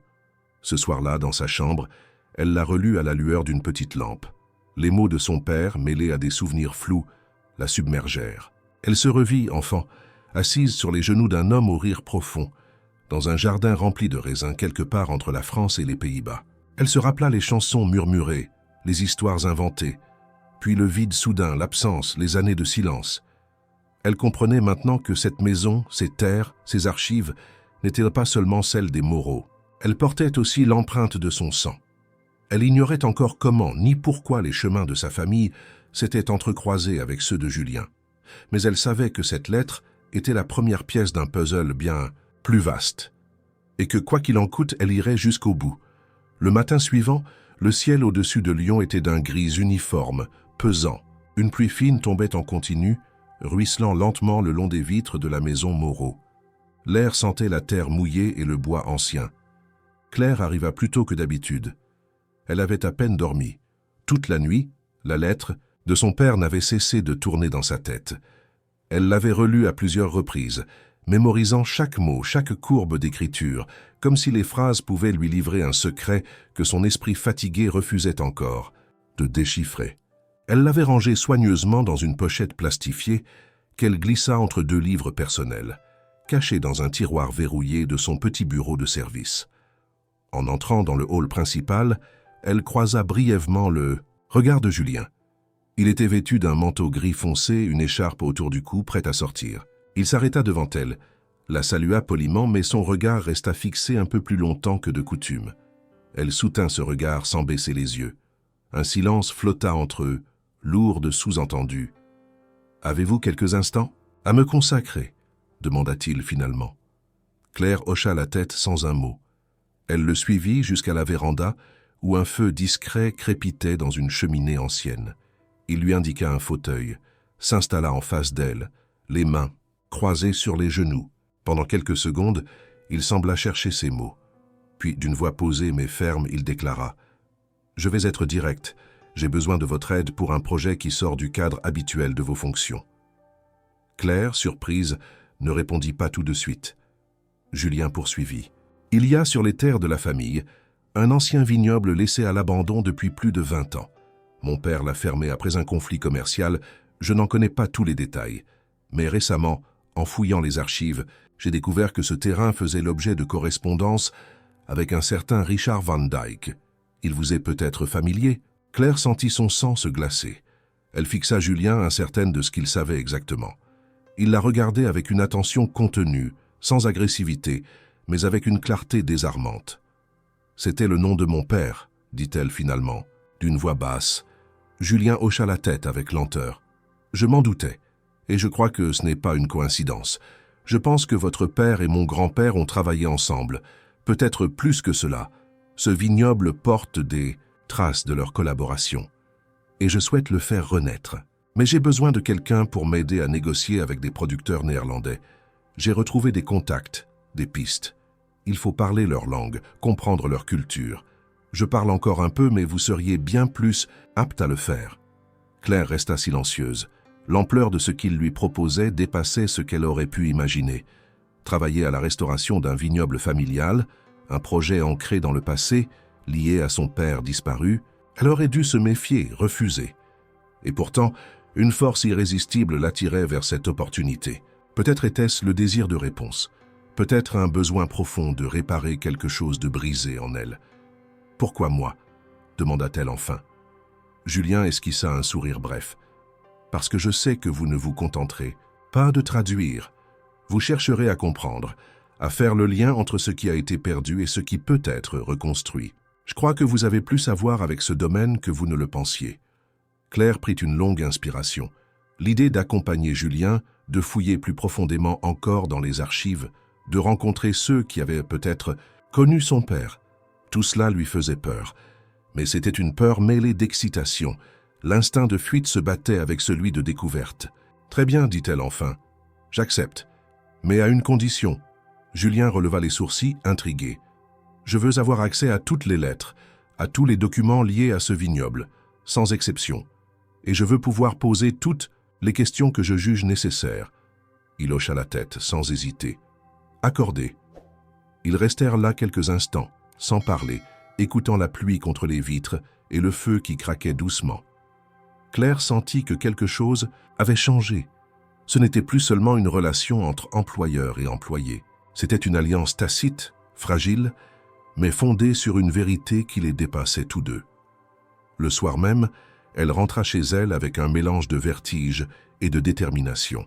Ce soir-là, dans sa chambre, elle la relut à la lueur d'une petite lampe. Les mots de son père, mêlés à des souvenirs flous, la submergèrent. Elle se revit, enfant, assise sur les genoux d'un homme au rire profond, dans un jardin rempli de raisins quelque part entre la France et les Pays-Bas. Elle se rappela les chansons murmurées, les histoires inventées, puis le vide soudain, l'absence, les années de silence. Elle comprenait maintenant que cette maison, ces terres, ces archives, n'étaient pas seulement celles des Moreau. Elles portaient aussi l'empreinte de son sang. Elle ignorait encore comment ni pourquoi les chemins de sa famille s'étaient entrecroisés avec ceux de Julien. Mais elle savait que cette lettre était la première pièce d'un puzzle bien plus vaste, et que quoi qu'il en coûte, elle irait jusqu'au bout. Le matin suivant, le ciel au-dessus de Lyon était d'un gris uniforme, pesant. Une pluie fine tombait en continu, ruisselant lentement le long des vitres de la maison Moreau. L'air sentait la terre mouillée et le bois ancien. Claire arriva plus tôt que d'habitude. Elle avait à peine dormi. Toute la nuit, la lettre de son père n'avait cessé de tourner dans sa tête. Elle l'avait relue à plusieurs reprises, mémorisant chaque mot, chaque courbe d'écriture, comme si les phrases pouvaient lui livrer un secret que son esprit fatigué refusait encore de déchiffrer. Elle l'avait rangée soigneusement dans une pochette plastifiée qu'elle glissa entre deux livres personnels, cachés dans un tiroir verrouillé de son petit bureau de service. En entrant dans le hall principal, elle croisa brièvement le regard de Julien. Il était vêtu d'un manteau gris foncé, une écharpe autour du cou, prêt à sortir. Il s'arrêta devant elle, la salua poliment, mais son regard resta fixé un peu plus longtemps que de coutume. Elle soutint ce regard sans baisser les yeux. Un silence flotta entre eux, lourd de sous-entendus. « Avez-vous quelques instants à me consacrer ?» demanda-t-il finalement. Claire hocha la tête sans un mot. Elle le suivit jusqu'à la véranda, où un feu discret crépitait dans une cheminée ancienne. Il lui indiqua un fauteuil, s'installa en face d'elle, les mains croisées sur les genoux. Pendant quelques secondes, il sembla chercher ses mots. Puis, d'une voix posée mais ferme, il déclara « Je vais être direct. J'ai besoin de votre aide pour un projet qui sort du cadre habituel de vos fonctions. » Claire, surprise, ne répondit pas tout de suite. Julien poursuivit. « Il y a sur les terres de la famille un ancien vignoble laissé à l'abandon depuis plus de 20 ans. Mon père l'a fermé après un conflit commercial, je n'en connais pas tous les détails. Mais récemment, en fouillant les archives, j'ai découvert que ce terrain faisait l'objet de correspondances avec un certain Richard Van Dyke. Il vous est peut-être familier ?» Claire sentit son sang se glacer. Elle fixa Julien, incertaine de ce qu'il savait exactement. Il la regardait avec une attention contenue, sans agressivité, mais avec une clarté désarmante. « C'était le nom de mon père, » dit-elle finalement, d'une voix basse. Julien hocha la tête avec lenteur. « Je m'en doutais, et je crois que ce n'est pas une coïncidence. Je pense que votre père et mon grand-père ont travaillé ensemble, peut-être plus que cela. Ce vignoble porte des traces de leur collaboration, et je souhaite le faire renaître. Mais j'ai besoin de quelqu'un pour m'aider à négocier avec des producteurs néerlandais. J'ai retrouvé des contacts, des pistes. Il faut parler leur langue, comprendre leur culture. Je parle encore un peu, mais vous seriez bien plus apte à le faire. » Claire resta silencieuse. L'ampleur de ce qu'il lui proposait dépassait ce qu'elle aurait pu imaginer. Travailler à la restauration d'un vignoble familial, un projet ancré dans le passé, lié à son père disparu, elle aurait dû se méfier, refuser. Et pourtant, une force irrésistible l'attirait vers cette opportunité. Peut-être était-ce le désir de réponse. Peut-être un besoin profond de réparer quelque chose de brisé en elle. « Pourquoi moi ?» demanda-t-elle enfin. Julien esquissa un sourire bref. « Parce que je sais que vous ne vous contenterez pas de traduire. Vous chercherez à comprendre, à faire le lien entre ce qui a été perdu et ce qui peut être reconstruit. Je crois que vous avez plus à voir avec ce domaine que vous ne le pensiez. » Claire prit une longue inspiration. L'idée d'accompagner Julien, de fouiller plus profondément encore dans les archives, de rencontrer ceux qui avaient peut-être connu son père, tout cela lui faisait peur. Mais c'était une peur mêlée d'excitation. L'instinct de fuite se battait avec celui de découverte. « Très bien, dit-elle enfin. J'accepte. Mais à une condition. » Julien releva les sourcils, intrigué. « Je veux avoir accès à toutes les lettres, à tous les documents liés à ce vignoble, sans exception. Et je veux pouvoir poser toutes les questions que je juge nécessaires. » Il hocha la tête, sans hésiter. « Accordé. » Ils restèrent là quelques instants, sans parler, écoutant la pluie contre les vitres et le feu qui craquait doucement. Claire sentit que quelque chose avait changé. Ce n'était plus seulement une relation entre employeur et employé. C'était une alliance tacite, fragile, mais fondée sur une vérité qui les dépassait tous deux. Le soir même, elle rentra chez elle avec un mélange de vertige et de détermination.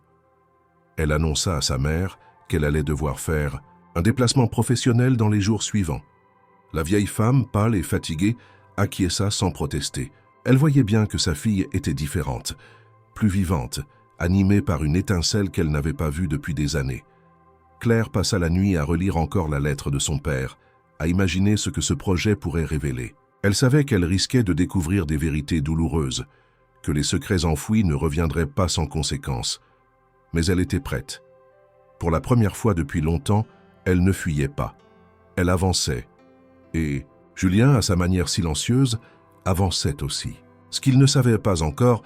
Elle annonça à sa mère qu'elle allait devoir faire un déplacement professionnel dans les jours suivants. La vieille femme, pâle et fatiguée, acquiesça sans protester. Elle voyait bien que sa fille était différente, plus vivante, animée par une étincelle qu'elle n'avait pas vue depuis des années. Claire passa la nuit à relire encore la lettre de son père, à imaginer ce que ce projet pourrait révéler. Elle savait qu'elle risquait de découvrir des vérités douloureuses, que les secrets enfouis ne reviendraient pas sans conséquence. Mais elle était prête. Pour la première fois depuis longtemps, elle ne fuyait pas. Elle avançait. Et Julien, à sa manière silencieuse, avançait aussi. Ce qu'il ne savait pas encore,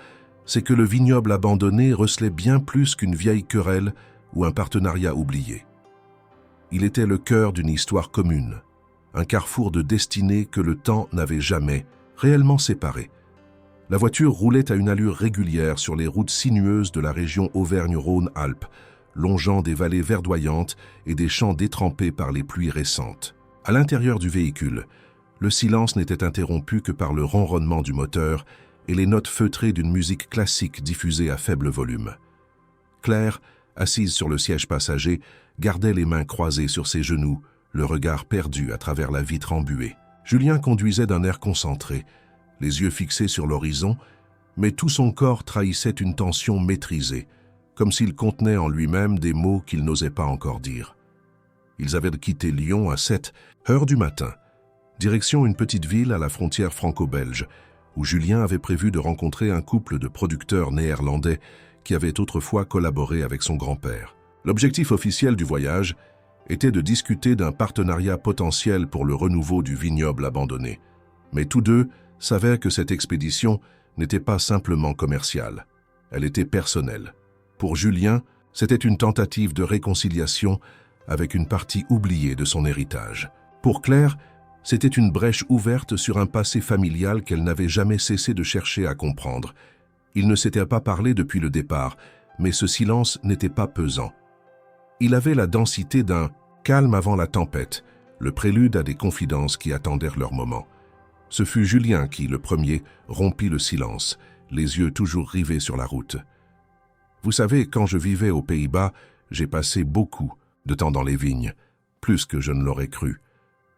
c'est que le vignoble abandonné recelait bien plus qu'une vieille querelle ou un partenariat oublié. Il était le cœur d'une histoire commune, un carrefour de destinée que le temps n'avait jamais réellement séparé. La voiture roulait à une allure régulière sur les routes sinueuses de la région Auvergne-Rhône-Alpes, longeant des vallées verdoyantes et des champs détrempés par les pluies récentes. À l'intérieur du véhicule, le silence n'était interrompu que par le ronronnement du moteur et les notes feutrées d'une musique classique diffusée à faible volume. Claire, assise sur le siège passager, gardait les mains croisées sur ses genoux, le regard perdu à travers la vitre embuée. Julien conduisait d'un air concentré, les yeux fixés sur l'horizon, mais tout son corps trahissait une tension maîtrisée, comme s'il contenait en lui-même des mots qu'il n'osait pas encore dire. Ils avaient quitté Lyon à 7 heures du matin, direction une petite ville à la frontière franco-belge, où Julien avait prévu de rencontrer un couple de producteurs néerlandais qui avaient autrefois collaboré avec son grand-père. L'objectif officiel du voyage était de discuter d'un partenariat potentiel pour le renouveau du vignoble abandonné. Mais tous deux savaient que cette expédition n'était pas simplement commerciale, elle était personnelle. Pour Julien, c'était une tentative de réconciliation avec une partie oubliée de son héritage. Pour Claire, c'était une brèche ouverte sur un passé familial qu'elle n'avait jamais cessé de chercher à comprendre. Il ne s'était pas parlé depuis le départ, mais ce silence n'était pas pesant. Il avait la densité d'un calme avant la tempête, le prélude à des confidences qui attendèrent leur moment. Ce fut Julien qui, le premier, rompit le silence, les yeux toujours rivés sur la route. « Vous savez, quand je vivais aux Pays-Bas, j'ai passé beaucoup de temps dans les vignes, plus que je ne l'aurais cru.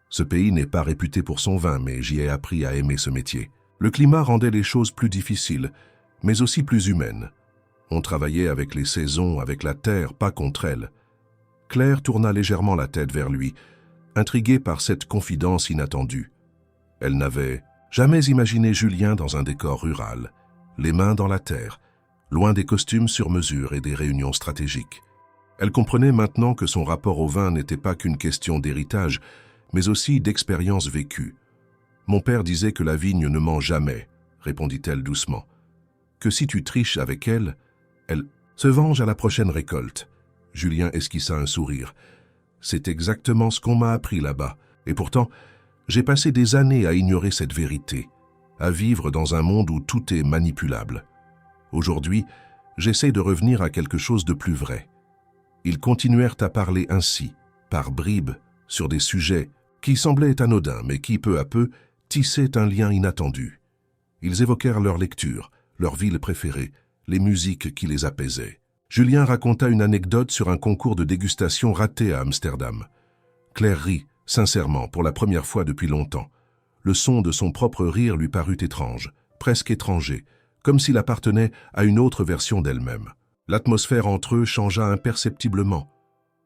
Ce pays n'est pas réputé pour son vin, mais j'y ai appris à aimer ce métier. Le climat rendait les choses plus difficiles, mais aussi plus humaines. On travaillait avec les saisons, avec la terre, pas contre elle. » Claire tourna légèrement la tête vers lui, intriguée par cette confidence inattendue. Elle n'avait jamais imaginé Julien dans un décor rural, les mains dans la terre, loin des costumes sur mesure et des réunions stratégiques. Elle comprenait maintenant que son rapport au vin n'était pas qu'une question d'héritage, mais aussi d'expérience vécue. « Mon père disait que la vigne ne ment jamais, » répondit-elle doucement. « Que si tu triches avec elle, elle se venge à la prochaine récolte. » Julien esquissa un sourire. « C'est exactement ce qu'on m'a appris là-bas. Et pourtant, j'ai passé des années à ignorer cette vérité, à vivre dans un monde où tout est manipulable. Aujourd'hui, j'essaie de revenir à quelque chose de plus vrai. » Ils continuèrent à parler ainsi, par bribes, sur des sujets qui semblaient anodins, mais qui, peu à peu, tissaient un lien inattendu. Ils évoquèrent leur lecture, leur ville préférée, les musiques qui les apaisaient. Julien raconta une anecdote sur un concours de dégustation raté à Amsterdam. Claire rit, sincèrement, pour la première fois depuis longtemps. Le son de son propre rire lui parut étrange, presque étranger, comme s'il appartenait à une autre version d'elle-même. L'atmosphère entre eux changea imperceptiblement.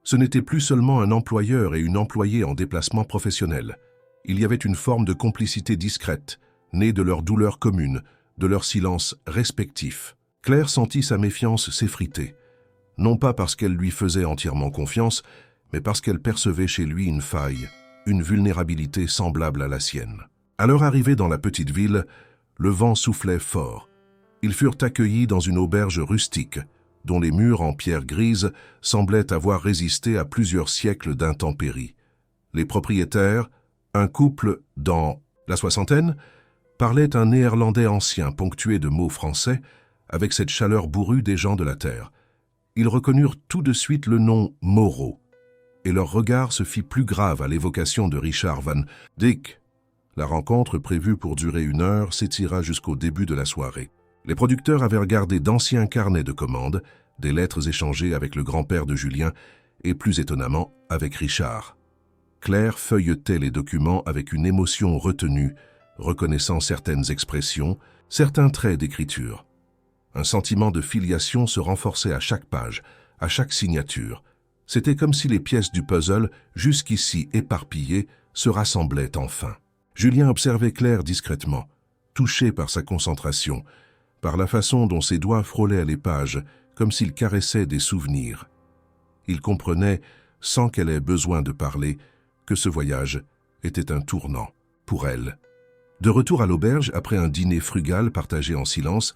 Ce n'était plus seulement un employeur et une employée en déplacement professionnel. Il y avait une forme de complicité discrète, née de leur douleur commune, de leur silence respectif. Claire sentit sa méfiance s'effriter, non pas parce qu'elle lui faisait entièrement confiance, mais parce qu'elle percevait chez lui une faille, une vulnérabilité semblable à la sienne. À leur arrivée dans la petite ville, le vent soufflait fort. Ils furent accueillis dans une auberge rustique, dont les murs en pierre grise semblaient avoir résisté à plusieurs siècles d'intempéries. Les propriétaires, un couple dans la soixantaine, parlaient un néerlandais ancien ponctué de mots français, avec cette chaleur bourrue des gens de la terre. Ils reconnurent tout de suite le nom Moreau, et leur regard se fit plus grave à l'évocation de Richard Van Dyck. La rencontre, prévue pour durer 1 heure, s'étira jusqu'au début de la soirée. Les producteurs avaient regardé d'anciens carnets de commandes, des lettres échangées avec le grand-père de Julien et, plus étonnamment, avec Richard. Claire feuilletait les documents avec une émotion retenue, reconnaissant certaines expressions, certains traits d'écriture. Un sentiment de filiation se renforçait à chaque page, à chaque signature. C'était comme si les pièces du puzzle, jusqu'ici éparpillées, se rassemblaient enfin. Julien observait Claire discrètement, touché par sa concentration, par la façon dont ses doigts frôlaient les pages, comme s'ils caressaient des souvenirs. Il comprenait, sans qu'elle ait besoin de parler, que ce voyage était un tournant pour elle. De retour à l'auberge, après un dîner frugal partagé en silence,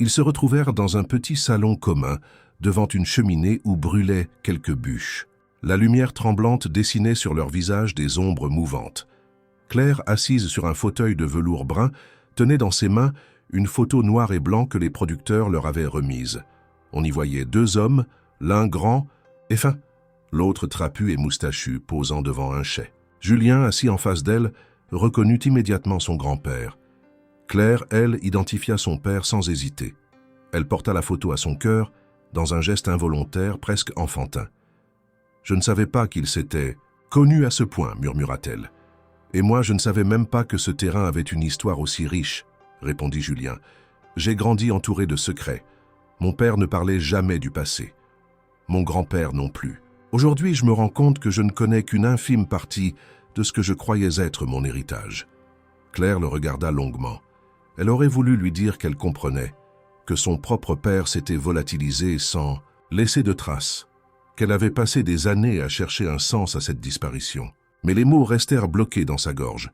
ils se retrouvèrent dans un petit salon commun, devant une cheminée où brûlaient quelques bûches. La lumière tremblante dessinait sur leur visage des ombres mouvantes. Claire, assise sur un fauteuil de velours brun, tenait dans ses mains une photo noir et blanc que les producteurs leur avaient remise. On y voyait 2 hommes, l'un grand et fin, l'autre trapu et moustachu, posant devant un chai. Julien, assis en face d'elle, reconnut immédiatement son grand-père. Claire, elle, identifia son père sans hésiter. Elle porta la photo à son cœur, dans un geste involontaire, presque enfantin. « Je ne savais pas qu'il s'était connu à ce point, murmura-t-elle. Et moi, je ne savais même pas que ce terrain avait une histoire aussi riche, répondit Julien. J'ai grandi entouré de secrets. Mon père ne parlait jamais du passé. Mon grand-père non plus. Aujourd'hui, je me rends compte que je ne connais qu'une infime partie de ce que je croyais être mon héritage. » Claire le regarda longuement. Elle aurait voulu lui dire qu'elle comprenait, que son propre père s'était volatilisé sans laisser de traces, qu'elle avait passé des années à chercher un sens à cette disparition. Mais les mots restèrent bloqués dans sa gorge.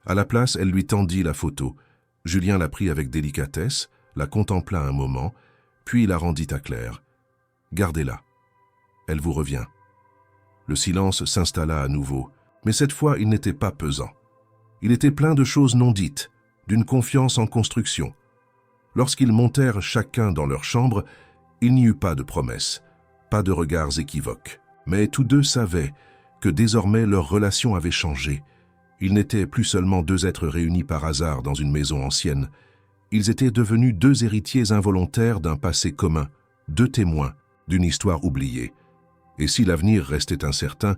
À la place, elle lui tendit la photo. Julien la prit avec délicatesse, la contempla un moment, puis la rendit à Claire. « Gardez-la. Elle vous revient. » Le silence s'installa à nouveau, mais cette fois il n'était pas pesant. Il était plein de choses non dites, d'une confiance en construction. Lorsqu'ils montèrent chacun dans leur chambre, il n'y eut pas de promesses, pas de regards équivoques. Mais tous deux savaient que désormais leur relation avait changé. Ils n'étaient plus seulement 2 êtres réunis par hasard dans une maison ancienne. Ils étaient devenus 2 héritiers involontaires d'un passé commun, 2 témoins d'une histoire oubliée. Et si l'avenir restait incertain,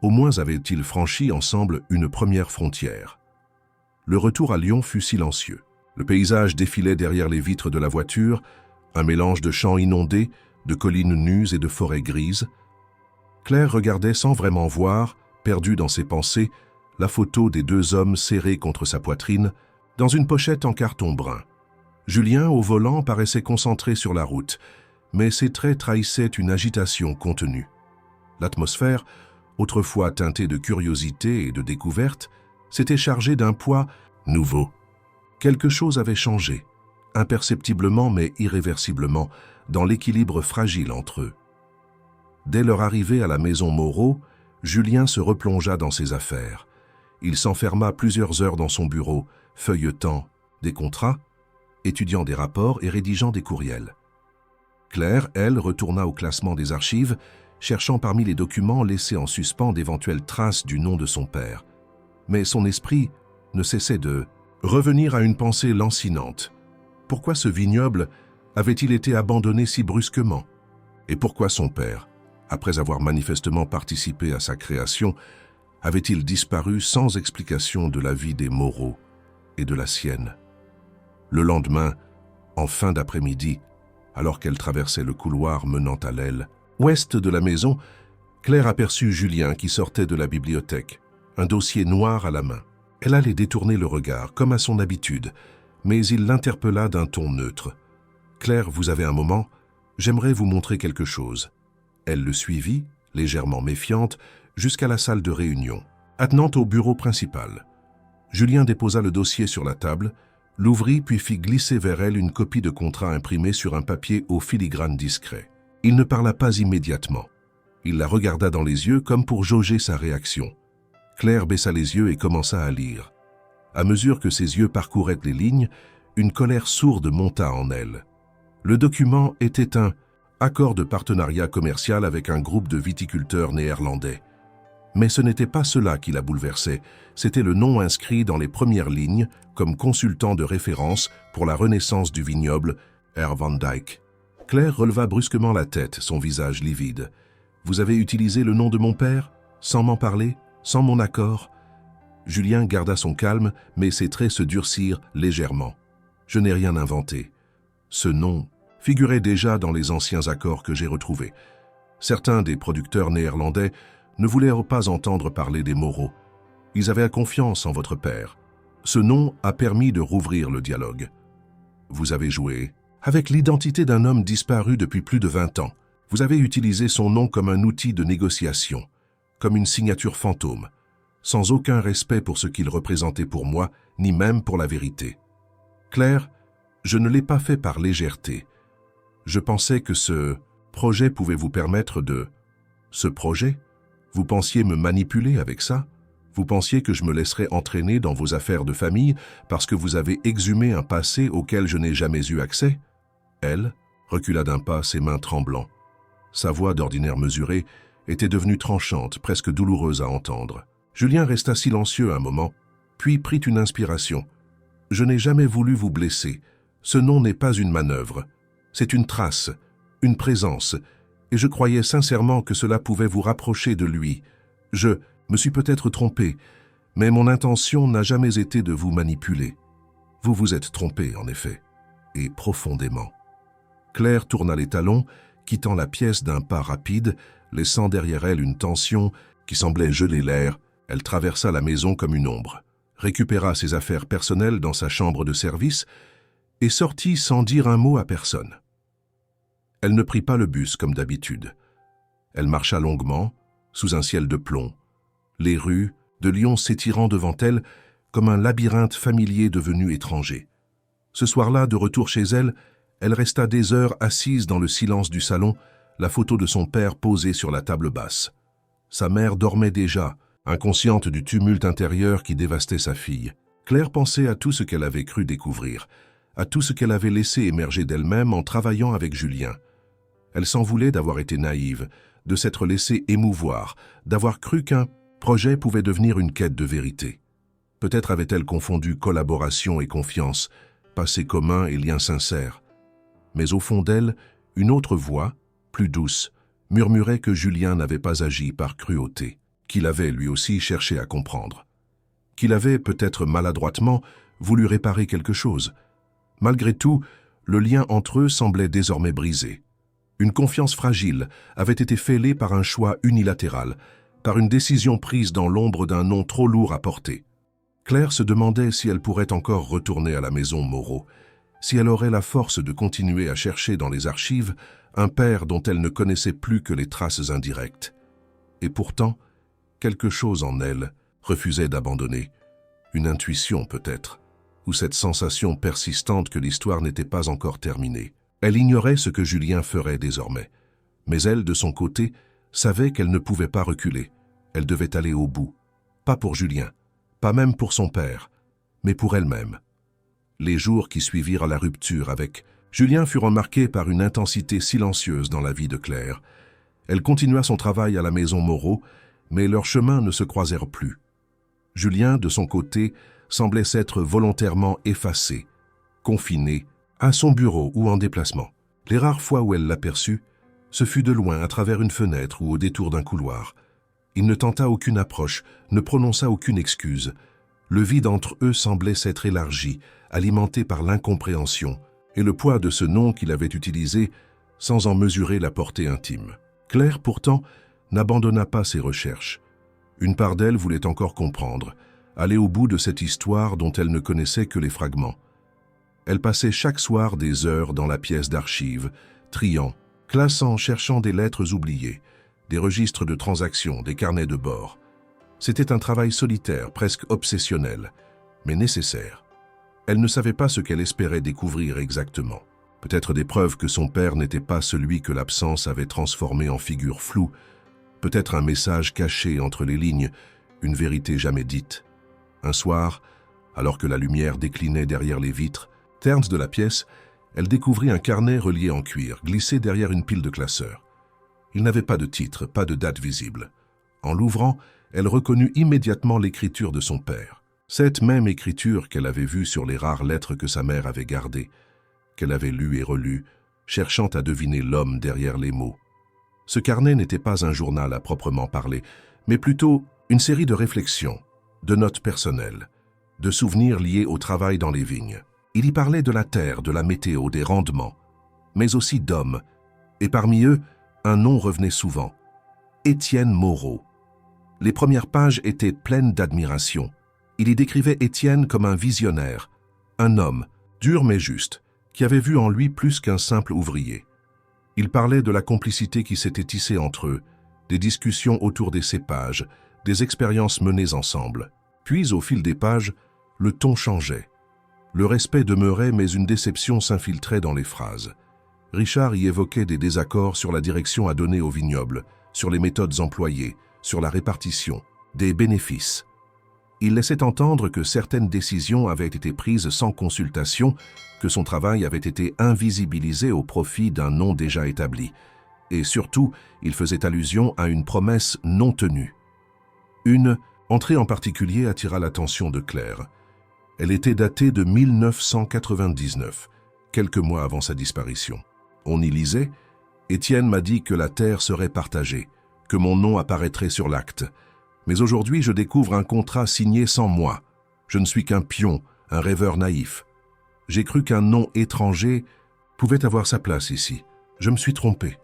au moins avaient-ils franchi ensemble une première frontière. Le retour à Lyon fut silencieux. Le paysage défilait derrière les vitres de la voiture, un mélange de champs inondés, de collines nues et de forêts grises. Claire regardait sans vraiment voir, perdue dans ses pensées, la photo des 2 hommes serrés contre sa poitrine, dans une pochette en carton brun. Julien, au volant, paraissait concentré sur la route, mais ses traits trahissaient une agitation contenue. L'atmosphère, autrefois teintée de curiosité et de découverte, s'était chargée d'un poids nouveau. Quelque chose avait changé, imperceptiblement mais irréversiblement, dans l'équilibre fragile entre eux. Dès leur arrivée à la maison Moreau, Julien se replongea dans ses affaires. Il s'enferma plusieurs heures dans son bureau, feuilletant des contrats, étudiant des rapports et rédigeant des courriels. Claire, elle, retourna au classement des archives, cherchant parmi les documents laissés en suspens d'éventuelles traces du nom de son père. Mais son esprit ne cessait de revenir à une pensée lancinante. Pourquoi ce vignoble avait-il été abandonné si brusquement? Et pourquoi son père, après avoir manifestement participé à sa création, avait-il disparu sans explication de la vie des Moreau et de la sienne? Le lendemain, en fin d'après-midi, alors qu'elle traversait le couloir menant à l'aile ouest de la maison, Claire aperçut Julien qui sortait de la bibliothèque, un dossier noir à la main. Elle allait détourner le regard, comme à son habitude, mais il l'interpella d'un ton neutre. « Claire, vous avez un moment? J'aimerais vous montrer quelque chose. » Elle le suivit, légèrement méfiante, jusqu'à la salle de réunion, attenant au bureau principal. Julien déposa le dossier sur la table, l'ouvrit puis fit glisser vers elle une copie de contrat imprimée sur un papier au filigrane discret. Il ne parla pas immédiatement. Il la regarda dans les yeux comme pour jauger sa réaction. Claire baissa les yeux et commença à lire. À mesure que ses yeux parcouraient les lignes, une colère sourde monta en elle. Le document était un accord de partenariat commercial avec un groupe de viticulteurs néerlandais. Mais ce n'était pas cela qui la bouleversait, c'était le nom inscrit dans les premières lignes comme consultant de référence pour la renaissance du vignoble, Herr Van Dyck. Claire releva brusquement la tête, son visage livide. « Vous avez utilisé le nom de mon père, sans m'en parler, sans mon accord ?» Julien garda son calme, mais ses traits se durcirent légèrement. « Je n'ai rien inventé. Ce nom figurait déjà dans les anciens accords que j'ai retrouvés. Certains des producteurs néerlandais ne voulaient pas entendre parler des Moreau. Ils avaient confiance en votre père. Ce nom a permis de rouvrir le dialogue. Vous avez joué avec l'identité d'un homme disparu depuis plus de 20 ans. Vous avez utilisé son nom comme un outil de négociation, comme une signature fantôme, sans aucun respect pour ce qu'il représentait pour moi, ni même pour la vérité. Claire, je ne l'ai pas fait par légèreté. Je pensais que ce projet pouvait vous permettre de... Ce projet? Vous pensiez me manipuler avec ça? Vous pensiez que je me laisserais entraîner dans vos affaires de famille parce que vous avez exhumé un passé auquel je n'ai jamais eu accès? Elle recula d'un pas, ses mains tremblant. Sa voix, d'ordinaire mesurée, était devenue tranchante, presque douloureuse à entendre. Julien resta silencieux un moment, puis prit une inspiration. « Je n'ai jamais voulu vous blesser. Ce nom n'est pas une manœuvre. C'est une trace, une présence, et je croyais sincèrement que cela pouvait vous rapprocher de lui. Je me suis peut-être trompé, mais mon intention n'a jamais été de vous manipuler. Vous vous êtes trompé, en effet, et profondément. » Claire tourna les talons, quittant la pièce d'un pas rapide, laissant derrière elle une tension qui semblait geler l'air. Elle traversa la maison comme une ombre, récupéra ses affaires personnelles dans sa chambre de service et sortit sans dire un mot à personne. Elle ne prit pas le bus comme d'habitude. Elle marcha longuement, sous un ciel de plomb, les rues de Lyon s'étirant devant elle comme un labyrinthe familier devenu étranger. Ce soir-là, de retour chez elle, elle resta des heures assise dans le silence du salon, la photo de son père posée sur la table basse. Sa mère dormait déjà, inconsciente du tumulte intérieur qui dévastait sa fille. Claire pensait à tout ce qu'elle avait cru découvrir, à tout ce qu'elle avait laissé émerger d'elle-même en travaillant avec Julien. Elle s'en voulait d'avoir été naïve, de s'être laissée émouvoir, d'avoir cru qu'un projet pouvait devenir une quête de vérité. Peut-être avait-elle confondu collaboration et confiance, passé commun et lien sincère. Mais au fond d'elle, une autre voix, plus douce, murmurait que Julien n'avait pas agi par cruauté, qu'il avait lui aussi cherché à comprendre, qu'il avait, peut-être maladroitement, voulu réparer quelque chose. Malgré tout, le lien entre eux semblait désormais brisé. Une confiance fragile avait été fêlée par un choix unilatéral, par une décision prise dans l'ombre d'un nom trop lourd à porter. Claire se demandait si elle pourrait encore retourner à la maison Moreau, si elle aurait la force de continuer à chercher dans les archives un père dont elle ne connaissait plus que les traces indirectes. Et pourtant, quelque chose en elle refusait d'abandonner, une intuition peut-être, ou cette sensation persistante que l'histoire n'était pas encore terminée. Elle ignorait ce que Julien ferait désormais, mais elle, de son côté, savait qu'elle ne pouvait pas reculer. Elle devait aller au bout, pas pour Julien, pas même pour son père, mais pour elle-même. Les jours qui suivirent à la rupture avec Julien furent marqués par une intensité silencieuse dans la vie de Claire. Elle continua son travail à la maison Moreau, mais leurs chemins ne se croisèrent plus. Julien, de son côté, semblait s'être volontairement effacé, confiné, à son bureau ou en déplacement. Les rares fois où elle l'aperçut, ce fut de loin, à travers une fenêtre ou au détour d'un couloir. Il ne tenta aucune approche, ne prononça aucune excuse. Le vide entre eux semblait s'être élargi, alimenté par l'incompréhension, et le poids de ce nom qu'il avait utilisé sans en mesurer la portée intime. Claire, pourtant, n'abandonna pas ses recherches. Une part d'elle voulait encore comprendre, aller au bout de cette histoire dont elle ne connaissait que les fragments. Elle passait chaque soir des heures dans la pièce d'archives, triant, classant, cherchant des lettres oubliées, des registres de transactions, des carnets de bord. C'était un travail solitaire, presque obsessionnel, mais nécessaire. Elle ne savait pas ce qu'elle espérait découvrir exactement. Peut-être des preuves que son père n'était pas celui que l'absence avait transformé en figure floue, peut-être un message caché entre les lignes, une vérité jamais dite. Un soir, alors que la lumière déclinait derrière les vitres, ternes de la pièce, elle découvrit un carnet relié en cuir, glissé derrière une pile de classeurs. Il n'avait pas de titre, pas de date visible. En l'ouvrant, elle reconnut immédiatement l'écriture de son père. Cette même écriture qu'elle avait vue sur les rares lettres que sa mère avait gardées, qu'elle avait lues et relues, cherchant à deviner l'homme derrière les mots. Ce carnet n'était pas un journal à proprement parler, mais plutôt une série de réflexions, de notes personnelles, de souvenirs liés au travail dans les vignes. Il y parlait de la terre, de la météo, des rendements, mais aussi d'hommes, et parmi eux, un nom revenait souvent, Étienne Moreau. Les premières pages étaient pleines d'admiration. Il y décrivait Étienne comme un visionnaire, un homme, dur mais juste, qui avait vu en lui plus qu'un simple ouvrier. Il parlait de la complicité qui s'était tissée entre eux, des discussions autour des cépages, des expériences menées ensemble. Puis, au fil des pages, le ton changeait. Le respect demeurait, mais une déception s'infiltrait dans les phrases. Richard y évoquait des désaccords sur la direction à donner au vignoble, sur les méthodes employées, sur la répartition, des bénéfices. Il laissait entendre que certaines décisions avaient été prises sans consultation, que son travail avait été invisibilisé au profit d'un nom déjà établi. Et surtout, il faisait allusion à une promesse non tenue. Une entrée en particulier attira l'attention de Claire. Elle était datée de 1999, quelques mois avant sa disparition. On y lisait « Étienne m'a dit que la terre serait partagée, que mon nom apparaîtrait sur l'acte. Mais aujourd'hui, je découvre un contrat signé sans moi. Je ne suis qu'un pion, un rêveur naïf. J'ai cru qu'un nom étranger pouvait avoir sa place ici. Je me suis trompé. »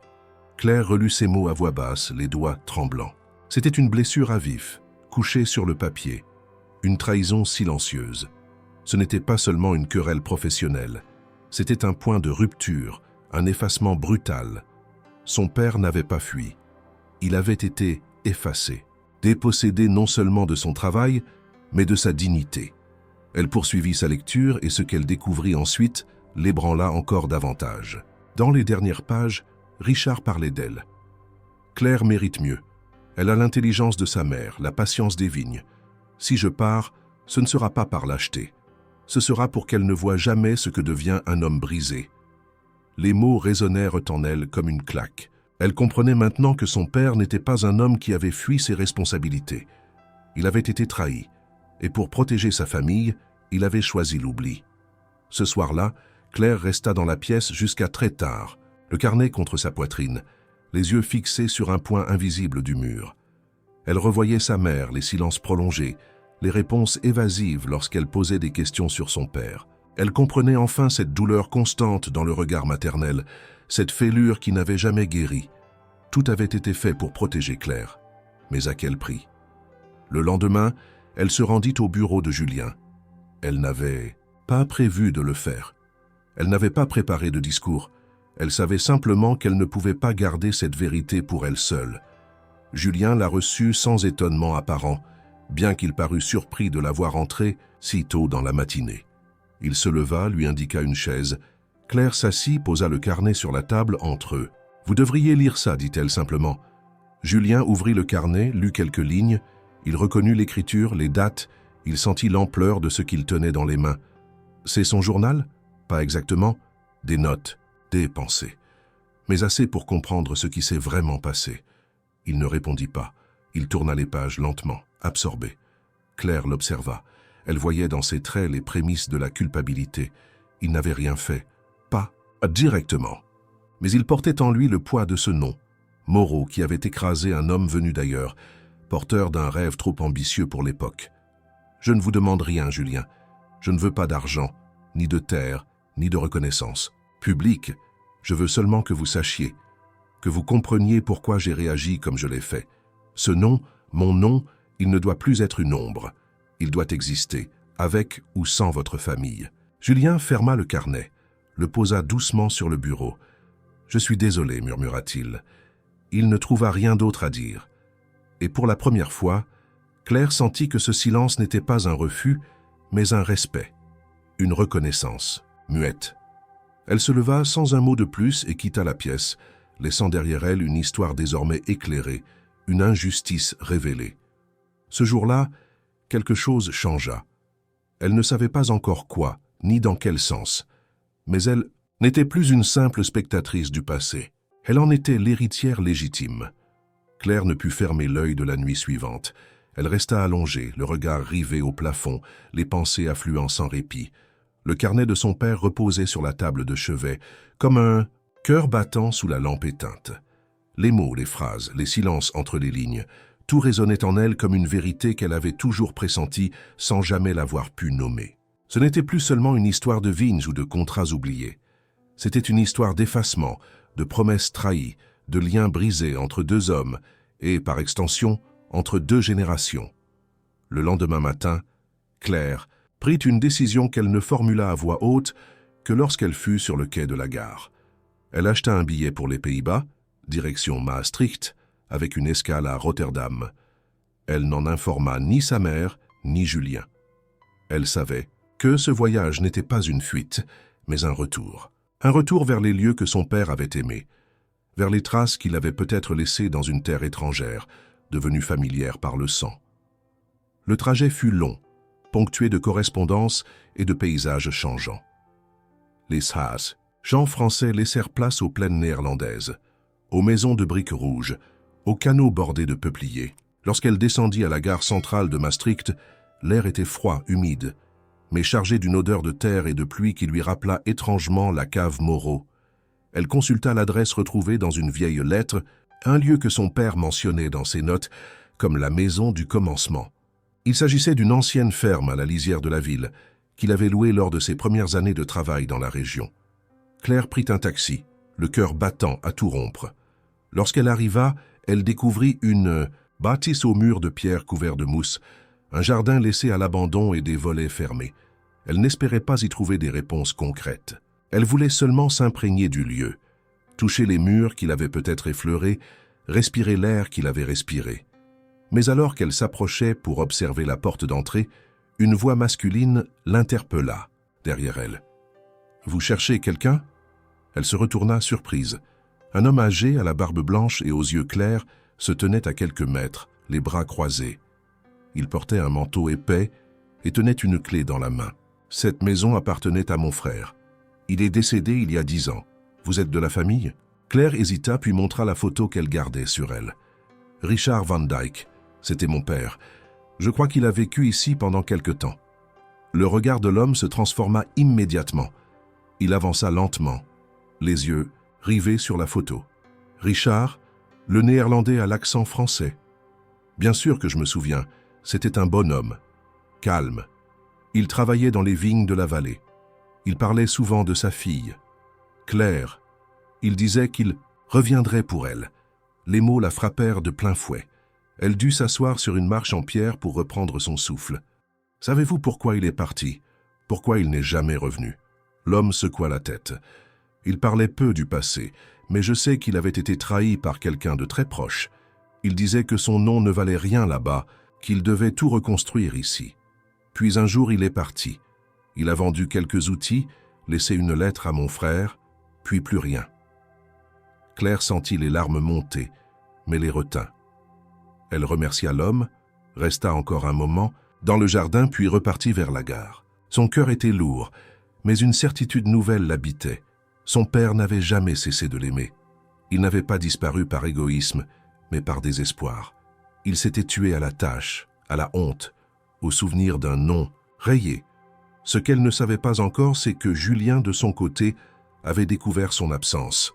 Claire relut ces mots à voix basse, les doigts tremblants. C'était une blessure à vif, couchée sur le papier, une trahison silencieuse. Ce n'était pas seulement une querelle professionnelle, c'était un point de rupture, un effacement brutal. Son père n'avait pas fui. Il avait été effacé, dépossédé non seulement de son travail, mais de sa dignité. Elle poursuivit sa lecture et ce qu'elle découvrit ensuite l'ébranla encore davantage. Dans les dernières pages, Richard parlait d'elle. Claire mérite mieux. Elle a l'intelligence de sa mère, la patience des vignes. Si je pars, ce ne sera pas par lâcheté. Ce sera pour qu'elle ne voie jamais ce que devient un homme brisé. Les mots résonnèrent en elle comme une claque. Elle comprenait maintenant que son père n'était pas un homme qui avait fui ses responsabilités. Il avait été trahi, et pour protéger sa famille, il avait choisi l'oubli. Ce soir-là, Claire resta dans la pièce jusqu'à très tard, le carnet contre sa poitrine, les yeux fixés sur un point invisible du mur. Elle revoyait sa mère, les silences prolongés, les réponses évasives lorsqu'elle posait des questions sur son père. Elle comprenait enfin cette douleur constante dans le regard maternel, cette fêlure qui n'avait jamais guéri. Tout avait été fait pour protéger Claire. Mais à quel prix? Le lendemain, elle se rendit au bureau de Julien. Elle n'avait pas prévu de le faire. Elle n'avait pas préparé de discours. Elle savait simplement qu'elle ne pouvait pas garder cette vérité pour elle seule. Julien la reçut sans étonnement apparent, bien qu'il parût surpris de la voir entrer si tôt dans la matinée. Il se leva, lui indiqua une chaise. Claire s'assit, posa le carnet sur la table entre eux. « Vous devriez lire ça, dit-elle simplement. » Julien ouvrit le carnet, lut quelques lignes. Il reconnut l'écriture, les dates. Il sentit l'ampleur de ce qu'il tenait dans les mains. « C'est son journal ?»« Pas exactement. Des notes, des pensées. » mais assez pour comprendre ce qui s'est vraiment passé. Il ne répondit pas. Il tourna les pages lentement, absorbé. Claire l'observa. Elle voyait dans ses traits les prémices de la culpabilité. Il n'avait rien fait. Pas directement. Mais il portait en lui le poids de ce nom. Moreau, qui avait écrasé un homme venu d'ailleurs, porteur d'un rêve trop ambitieux pour l'époque. « Je ne vous demande rien, Julien. Je ne veux pas d'argent, ni de terre, ni de reconnaissance. Public, je veux seulement que vous sachiez, que vous compreniez pourquoi j'ai réagi comme je l'ai fait. Ce nom, mon nom, il ne doit plus être une ombre. Il doit exister, avec ou sans votre famille. » Julien ferma le carnet, le posa doucement sur le bureau. « Je suis désolé, murmura-t-il. » Il ne trouva rien d'autre à dire. Et pour la première fois, Claire sentit que ce silence n'était pas un refus, mais un respect, une reconnaissance, muette. Elle se leva sans un mot de plus et quitta la pièce, laissant derrière elle une histoire désormais éclairée, une injustice révélée. Ce jour-là, quelque chose changea. Elle ne savait pas encore quoi, ni dans quel sens, mais elle n'était plus une simple spectatrice du passé. Elle en était l'héritière légitime. Claire ne put fermer l'œil de la nuit suivante. Elle resta allongée, le regard rivé au plafond, les pensées affluant sans répit. Le carnet de son père reposait sur la table de chevet, comme un cœur battant sous la lampe éteinte. Les mots, les phrases, les silences entre les lignes, tout résonnait en elle comme une vérité qu'elle avait toujours pressentie sans jamais l'avoir pu nommer. Ce n'était plus seulement une histoire de vignes ou de contrats oubliés. C'était une histoire d'effacement, de promesses trahies, de liens brisés entre deux hommes et, par extension, entre deux générations. Le lendemain matin, Claire prit une décision qu'elle ne formula à voix haute que lorsqu'elle fut sur le quai de la gare. Elle acheta un billet pour les Pays-Bas, direction Maastricht, avec une escale à Rotterdam. Elle n'en informa ni sa mère, ni Julien. Elle savait que ce voyage n'était pas une fuite, mais un retour. Un retour vers les lieux que son père avait aimés, vers les traces qu'il avait peut-être laissées dans une terre étrangère, devenue familière par le sang. Le trajet fut long, ponctué de correspondances et de paysages changeants. Les Haas, gens français, laissèrent place aux plaines néerlandaises, aux maisons de briques rouges, aux canaux bordés de peupliers. Lorsqu'elle descendit à la gare centrale de Maastricht, l'air était froid, humide, mais chargé d'une odeur de terre et de pluie qui lui rappela étrangement la cave Moreau. Elle consulta l'adresse retrouvée dans une vieille lettre, un lieu que son père mentionnait dans ses notes comme la maison du commencement. Il s'agissait d'une ancienne ferme à la lisière de la ville, qu'il avait louée lors de ses premières années de travail dans la région. Claire prit un taxi, le cœur battant à tout rompre. Lorsqu'elle arriva, elle découvrit une bâtisse aux murs de pierre couverts de mousse, un jardin laissé à l'abandon et des volets fermés. Elle n'espérait pas y trouver des réponses concrètes. Elle voulait seulement s'imprégner du lieu, toucher les murs qu'il avait peut-être effleurés, respirer l'air qu'il avait respiré. Mais alors qu'elle s'approchait pour observer la porte d'entrée, une voix masculine l'interpella derrière elle. « Vous cherchez quelqu'un » Elle se retourna surprise. Un homme âgé, à la barbe blanche et aux yeux clairs, se tenait à quelques mètres, les bras croisés. Il portait un manteau épais et tenait une clé dans la main. « Cette maison appartenait à mon frère. Il est décédé il y a 10 ans. Vous êtes de la famille ?» Claire hésita puis montra la photo qu'elle gardait sur elle. « Richard Van Dyck, c'était mon père. Je crois qu'il a vécu ici pendant quelque temps. » Le regard de l'homme se transforma immédiatement. Il avança lentement, les yeux rivés sur la photo. « Richard, le néerlandais à l'accent français. Bien sûr que je me souviens, c'était un bonhomme, calme. Il travaillait dans les vignes de la vallée. Il parlait souvent de sa fille, Claire. Il disait qu'il reviendrait pour elle. » Les mots la frappèrent de plein fouet. Elle dut s'asseoir sur une marche en pierre pour reprendre son souffle. « Savez-vous pourquoi il est parti? Pourquoi il n'est jamais revenu ?» L'homme secoua la tête. Il parlait peu du passé, mais je sais qu'il avait été trahi par quelqu'un de très proche. Il disait que son nom ne valait rien là-bas, qu'il devait tout reconstruire ici. Puis un jour il est parti. Il a vendu quelques outils, laissé une lettre à mon frère, puis plus rien. Claire sentit les larmes monter, mais les retint. Elle remercia l'homme, resta encore un moment dans le jardin puis repartit vers la gare. Son cœur était lourd, mais une certitude nouvelle l'habitait. Son père n'avait jamais cessé de l'aimer. Il n'avait pas disparu par égoïsme, mais par désespoir. Il s'était tué à la tâche, à la honte, au souvenir d'un nom rayé. Ce qu'elle ne savait pas encore, c'est que Julien, de son côté, avait découvert son absence.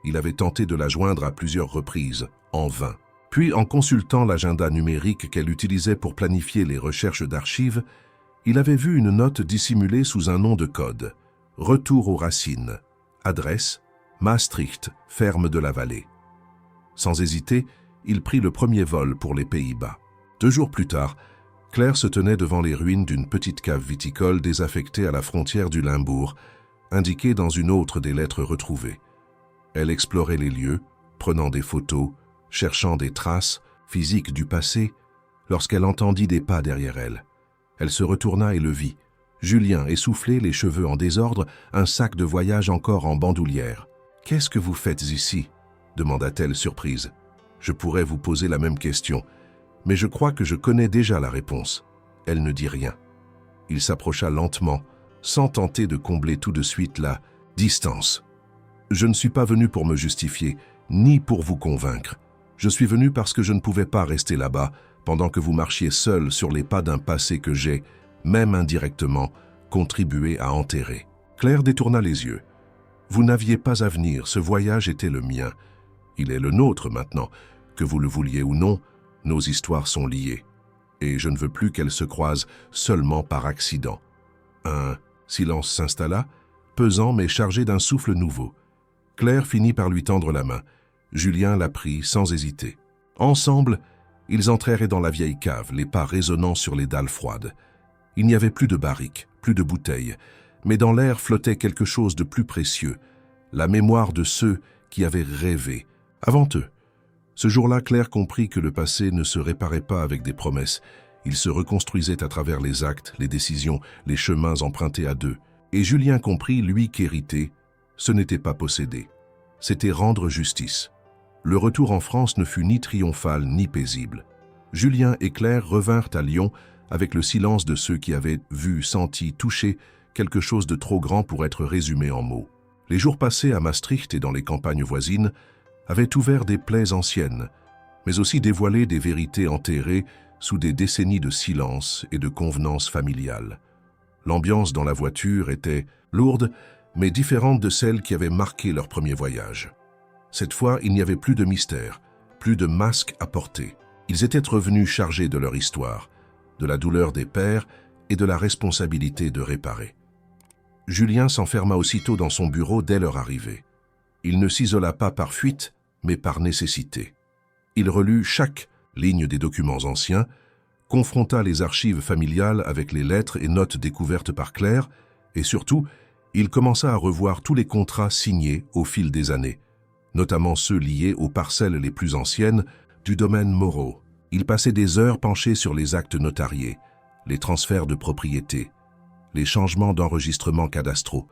Il avait tenté de la joindre à plusieurs reprises, en vain. Puis, en consultant l'agenda numérique qu'elle utilisait pour planifier les recherches d'archives, il avait vu une note dissimulée sous un nom de code. Retour aux racines. Adresse, Maastricht, ferme de la vallée. Sans hésiter, il prit le premier vol pour les Pays-Bas. 2 jours plus tard, Claire se tenait devant les ruines d'une petite cave viticole désaffectée à la frontière du Limbourg, indiquée dans une autre des lettres retrouvées. Elle explorait les lieux, prenant des photos, cherchant des traces physiques du passé, lorsqu'elle entendit des pas derrière elle. Elle se retourna et le vit. Julien, essoufflé, les cheveux en désordre, un sac de voyage encore en bandoulière. « Qu'est-ce que vous faites ici ?» demanda-t-elle surprise. « Je pourrais vous poser la même question, mais je crois que je connais déjà la réponse. » Elle ne dit rien. Il s'approcha lentement, sans tenter de combler tout de suite la distance. « Je ne suis pas venu pour me justifier, ni pour vous convaincre. Je suis venu parce que je ne pouvais pas rester là-bas pendant que vous marchiez seul sur les pas d'un passé que j'ai, même indirectement, contribué à enterrer. » Claire détourna les yeux. « Vous n'aviez pas à venir, ce voyage était le mien. Il est le nôtre maintenant. Que vous le vouliez ou non, nos histoires sont liées. Et je ne veux plus qu'elles se croisent seulement par accident. » Un silence s'installa, pesant mais chargé d'un souffle nouveau. Claire finit par lui tendre la main. Julien la prit sans hésiter. Ensemble, ils entrèrent dans la vieille cave, les pas résonnant sur les dalles froides. Il n'y avait plus de barriques, plus de bouteilles, mais dans l'air flottait quelque chose de plus précieux, la mémoire de ceux qui avaient rêvé, avant eux. Ce jour-là, Claire comprit que le passé ne se réparait pas avec des promesses. Il se reconstruisait à travers les actes, les décisions, les chemins empruntés à deux. Et Julien comprit, lui, qu'hériter, ce n'était pas posséder. C'était rendre justice. Le retour en France ne fut ni triomphal ni paisible. Julien et Claire revinrent à Lyon avec le silence de ceux qui avaient vu, senti, touché quelque chose de trop grand pour être résumé en mots. Les jours passés à Maastricht et dans les campagnes voisines avaient ouvert des plaies anciennes, mais aussi dévoilé des vérités enterrées sous des décennies de silence et de convenances familiales. L'ambiance dans la voiture était lourde, mais différente de celle qui avait marqué leur premier voyage. Cette fois, il n'y avait plus de mystère, plus de masque à porter. Ils étaient revenus chargés de leur histoire, de la douleur des pères et de la responsabilité de réparer. Julien s'enferma aussitôt dans son bureau dès leur arrivée. Il ne s'isola pas par fuite, mais par nécessité. Il relut chaque ligne des documents anciens, confronta les archives familiales avec les lettres et notes découvertes par Claire, et surtout, il commença à revoir tous les contrats signés au fil des années, notamment ceux liés aux parcelles les plus anciennes du domaine Moreau. Il passait des heures penché sur les actes notariés, les transferts de propriété, les changements d'enregistrement cadastraux,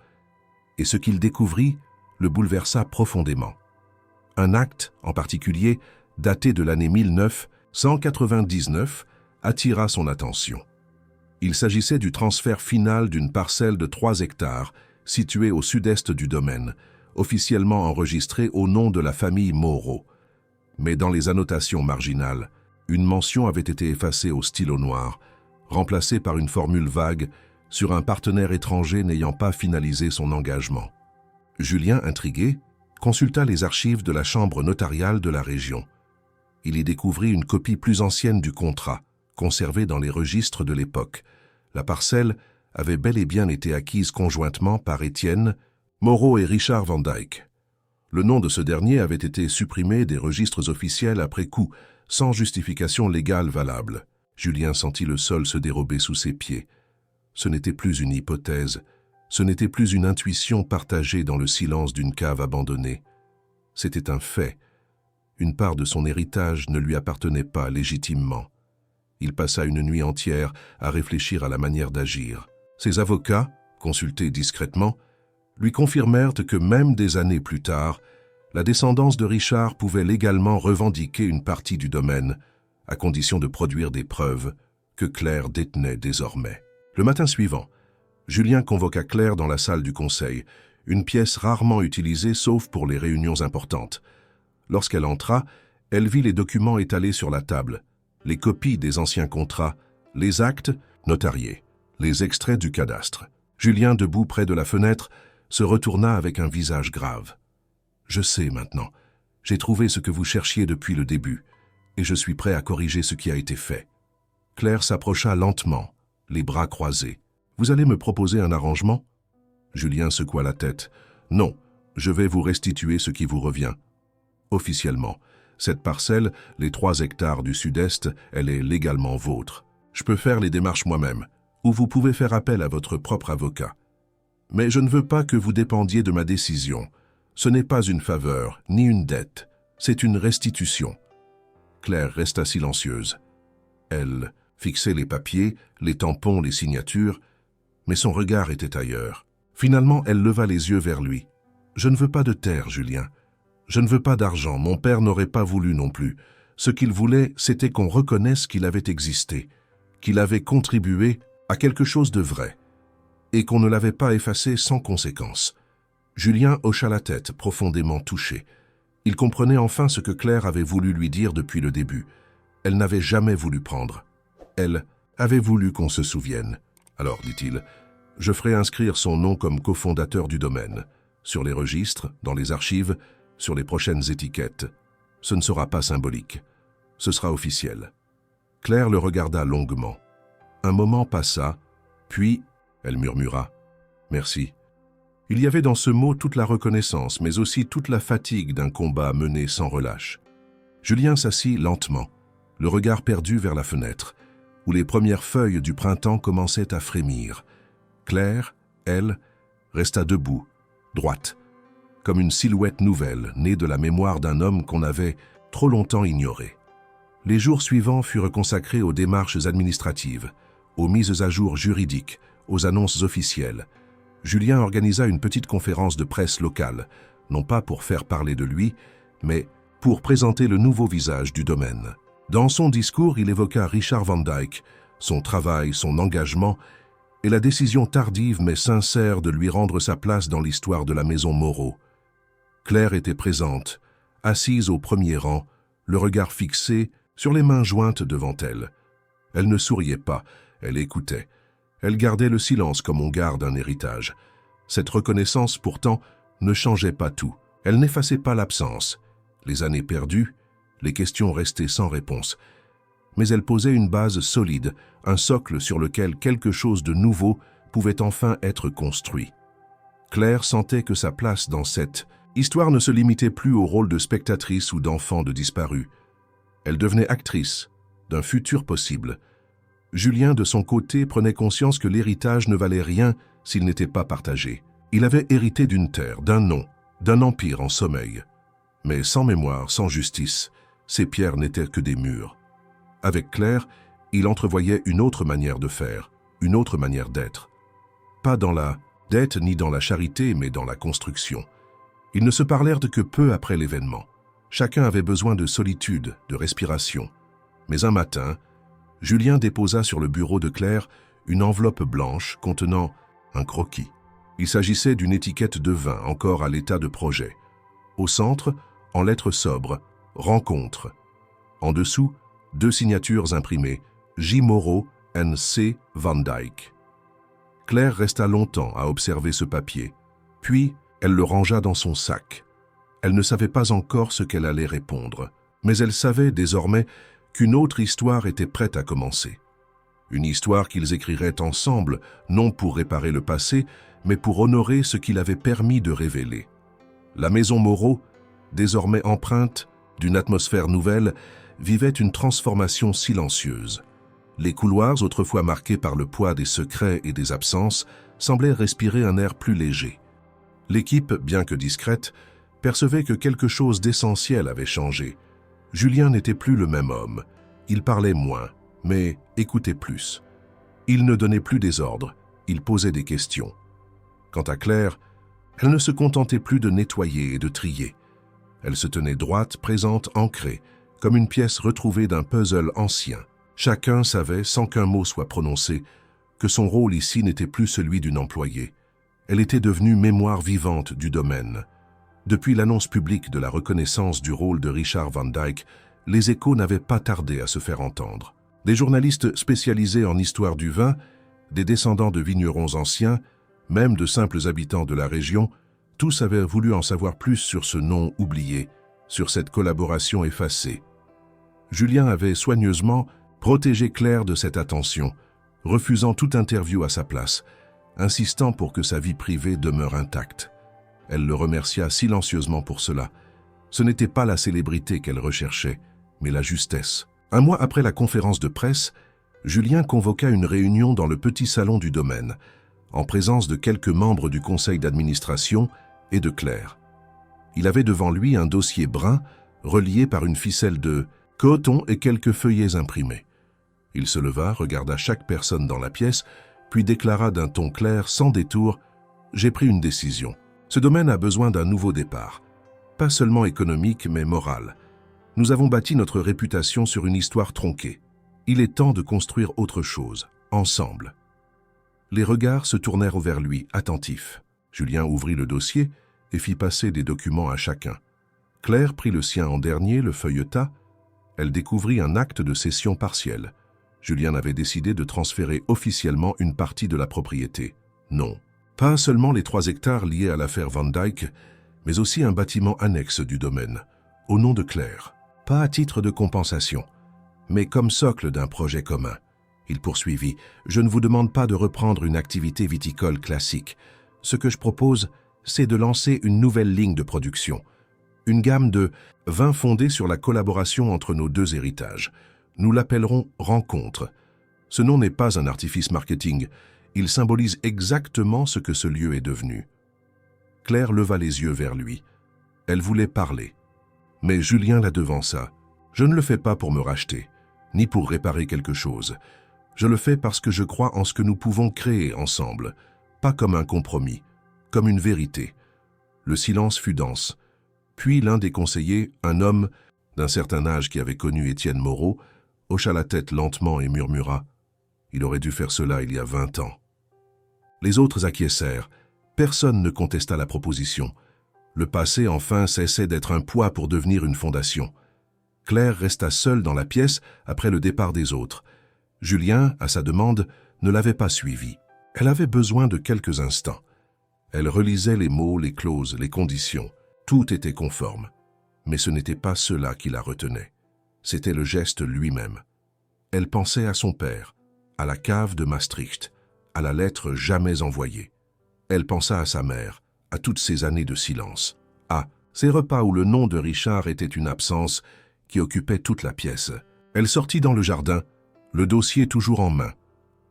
et ce qu'il découvrit le bouleversa profondément. Un acte, en particulier, daté de l'année 1999, attira son attention. Il s'agissait du transfert final d'une parcelle de 3 hectares située au sud-est du domaine, officiellement enregistrée au nom de la famille Moreau. Mais dans les annotations marginales, une mention avait été effacée au stylo noir, remplacée par une formule vague sur un partenaire étranger n'ayant pas finalisé son engagement. Julien, intrigué, consulta les archives de la chambre notariale de la région. Il y découvrit une copie plus ancienne du contrat, conservée dans les registres de l'époque. La parcelle avait bel et bien été acquise conjointement par Étienne Moreau et Richard Van Dyck. Le nom de ce dernier avait été supprimé des registres officiels après coup, sans justification légale valable. Julien sentit le sol se dérober sous ses pieds. Ce n'était plus une hypothèse, ce n'était plus une intuition partagée dans le silence d'une cave abandonnée. C'était un fait. Une part de son héritage ne lui appartenait pas légitimement. Il passa une nuit entière à réfléchir à la manière d'agir. Ses avocats, consultés discrètement, lui confirmèrent que même des années plus tard, la descendance de Richard pouvait légalement revendiquer une partie du domaine, à condition de produire des preuves que Claire détenait désormais. Le matin suivant, Julien convoqua Claire dans la salle du conseil, une pièce rarement utilisée sauf pour les réunions importantes. Lorsqu'elle entra, elle vit les documents étalés sur la table, les copies des anciens contrats, les actes notariés, les extraits du cadastre. Julien, debout près de la fenêtre, se retourna avec un visage grave. « Je sais maintenant. J'ai trouvé ce que vous cherchiez depuis le début, et je suis prêt à corriger ce qui a été fait. » Claire s'approcha lentement, les bras croisés. « Vous allez me proposer un arrangement ?» Julien secoua la tête. « Non, je vais vous restituer ce qui vous revient. Officiellement, cette parcelle, les 3 hectares du sud-est, elle est légalement vôtre. Je peux faire les démarches moi-même, ou vous pouvez faire appel à votre propre avocat. Mais je ne veux pas que vous dépendiez de ma décision. Ce n'est pas une faveur, ni une dette, c'est une restitution. » Claire resta silencieuse. Elle fixait les papiers, les tampons, les signatures, mais son regard était ailleurs. Finalement, elle leva les yeux vers lui. « Je ne veux pas de terre, Julien. Je ne veux pas d'argent, mon père n'aurait pas voulu non plus. Ce qu'il voulait, c'était qu'on reconnaisse qu'il avait existé, qu'il avait contribué à quelque chose de vrai, et qu'on ne l'avait pas effacé sans conséquence. » Julien hocha la tête, profondément touché. Il comprenait enfin ce que Claire avait voulu lui dire depuis le début. Elle n'avait jamais voulu prendre. Elle avait voulu qu'on se souvienne. « Alors, dit-il, je ferai inscrire son nom comme cofondateur du domaine, sur les registres, dans les archives, sur les prochaines étiquettes. Ce ne sera pas symbolique. Ce sera officiel. » Claire le regarda longuement. Un moment passa, puis elle murmura « Merci ». Il y avait dans ce mot toute la reconnaissance, mais aussi toute la fatigue d'un combat mené sans relâche. Julien s'assit lentement, le regard perdu vers la fenêtre, où les premières feuilles du printemps commençaient à frémir. Claire, elle, resta debout, droite, comme une silhouette nouvelle, née de la mémoire d'un homme qu'on avait trop longtemps ignoré. Les jours suivants furent consacrés aux démarches administratives, aux mises à jour juridiques, aux annonces officielles. Julien organisa une petite conférence de presse locale, non pas pour faire parler de lui, mais pour présenter le nouveau visage du domaine. Dans son discours, il évoqua Richard Van Dyck, son travail, son engagement et la décision tardive mais sincère de lui rendre sa place dans l'histoire de la maison Moreau. Claire était présente, assise au premier rang, le regard fixé sur les mains jointes devant elle. Elle ne souriait pas, elle écoutait. Elle gardait le silence comme on garde un héritage. Cette reconnaissance, pourtant, ne changeait pas tout. Elle n'effaçait pas l'absence. Les années perdues, les questions restaient sans réponse. Mais elle posait une base solide, un socle sur lequel quelque chose de nouveau pouvait enfin être construit. Claire sentait que sa place dans cette histoire ne se limitait plus au rôle de spectatrice ou d'enfant de disparu. Elle devenait actrice d'un futur possible. Julien, de son côté, prenait conscience que l'héritage ne valait rien s'il n'était pas partagé. Il avait hérité d'une terre, d'un nom, d'un empire en sommeil. Mais sans mémoire, sans justice, ces pierres n'étaient que des murs. Avec Claire, il entrevoyait une autre manière de faire, une autre manière d'être. Pas dans la dette ni dans la charité, mais dans la construction. Ils ne se parlèrent que peu après l'événement. Chacun avait besoin de solitude, de respiration. Mais un matin, Julien déposa sur le bureau de Claire une enveloppe blanche contenant un croquis. Il s'agissait d'une étiquette de vin encore à l'état de projet. Au centre, en lettres sobres, « Rencontre ». En dessous, 2 signatures imprimées, J. Moreau and C. Van Dyck. Claire resta longtemps à observer ce papier, puis elle le rangea dans son sac. Elle ne savait pas encore ce qu'elle allait répondre, mais elle savait désormais qu'une autre histoire était prête à commencer. Une histoire qu'ils écriraient ensemble, non pour réparer le passé, mais pour honorer ce qu'il avait permis de révéler. La maison Moreau, désormais empreinte d'une atmosphère nouvelle, vivait une transformation silencieuse. Les couloirs, autrefois marqués par le poids des secrets et des absences, semblaient respirer un air plus léger. L'équipe, bien que discrète, percevait que quelque chose d'essentiel avait changé. Julien n'était plus le même homme. Il parlait moins, mais écoutait plus. Il ne donnait plus des ordres, il posait des questions. Quant à Claire, elle ne se contentait plus de nettoyer et de trier. Elle se tenait droite, présente, ancrée, comme une pièce retrouvée d'un puzzle ancien. Chacun savait, sans qu'un mot soit prononcé, que son rôle ici n'était plus celui d'une employée. Elle était devenue mémoire vivante du domaine. Depuis l'annonce publique de la reconnaissance du rôle de Richard Van Dyke, les échos n'avaient pas tardé à se faire entendre. Des journalistes spécialisés en histoire du vin, des descendants de vignerons anciens, même de simples habitants de la région, tous avaient voulu en savoir plus sur ce nom oublié, sur cette collaboration effacée. Julien avait soigneusement protégé Claire de cette attention, refusant toute interview à sa place, insistant pour que sa vie privée demeure intacte. Elle le remercia silencieusement pour cela. Ce n'était pas la célébrité qu'elle recherchait, mais la justesse. Un mois après la conférence de presse, Julien convoqua une réunion dans le petit salon du domaine, en présence de quelques membres du conseil d'administration et de Claire. Il avait devant lui un dossier brun, relié par une ficelle de coton et quelques feuillets imprimés. Il se leva, regarda chaque personne dans la pièce, puis déclara d'un ton clair, sans détour, « J'ai pris une décision. Ce domaine a besoin d'un nouveau départ. Pas seulement économique, mais moral. Nous avons bâti notre réputation sur une histoire tronquée. Il est temps de construire autre chose, ensemble. » Les regards se tournèrent vers lui, attentifs. Julien ouvrit le dossier et fit passer des documents à chacun. Claire prit le sien en dernier, le feuilleta. Elle découvrit un acte de cession partielle. Julien avait décidé de transférer officiellement une partie de la propriété. Non, pas seulement les 3 hectares liés à l'affaire Van Dyke, mais aussi un bâtiment annexe du domaine, au nom de Claire. Pas à titre de compensation, mais comme socle d'un projet commun. Il poursuivit, « Je ne vous demande pas de reprendre une activité viticole classique. Ce que je propose, c'est de lancer une nouvelle ligne de production. Une gamme de vins fondés sur la collaboration entre nos 2 héritages. Nous l'appellerons « Rencontre ». Ce nom n'est pas un artifice marketing. Il symbolise exactement ce que ce lieu est devenu. Claire leva les yeux vers lui. Elle voulait parler. Mais Julien la devança. « Je ne le fais pas pour me racheter, ni pour réparer quelque chose. Je le fais parce que je crois en ce que nous pouvons créer ensemble, pas comme un compromis, comme une vérité. » Le silence fut dense. Puis l'un des conseillers, un homme d'un certain âge qui avait connu Étienne Moreau, hocha la tête lentement et murmura « Il aurait dû faire cela il y a 20 ans. » Les autres acquiescèrent. Personne ne contesta la proposition. Le passé, enfin, cessait d'être un poids pour devenir une fondation. Claire resta seule dans la pièce après le départ des autres. Julien, à sa demande, ne l'avait pas suivie. Elle avait besoin de quelques instants. Elle relisait les mots, les clauses, les conditions. Tout était conforme. Mais ce n'était pas cela qui la retenait. C'était le geste lui-même. Elle pensait à son père, à la cave de Maastricht, à la lettre jamais envoyée. Elle pensa à sa mère, à toutes ces années de silence, à ces repas où le nom de Richard était une absence qui occupait toute la pièce. Elle sortit dans le jardin, le dossier toujours en main.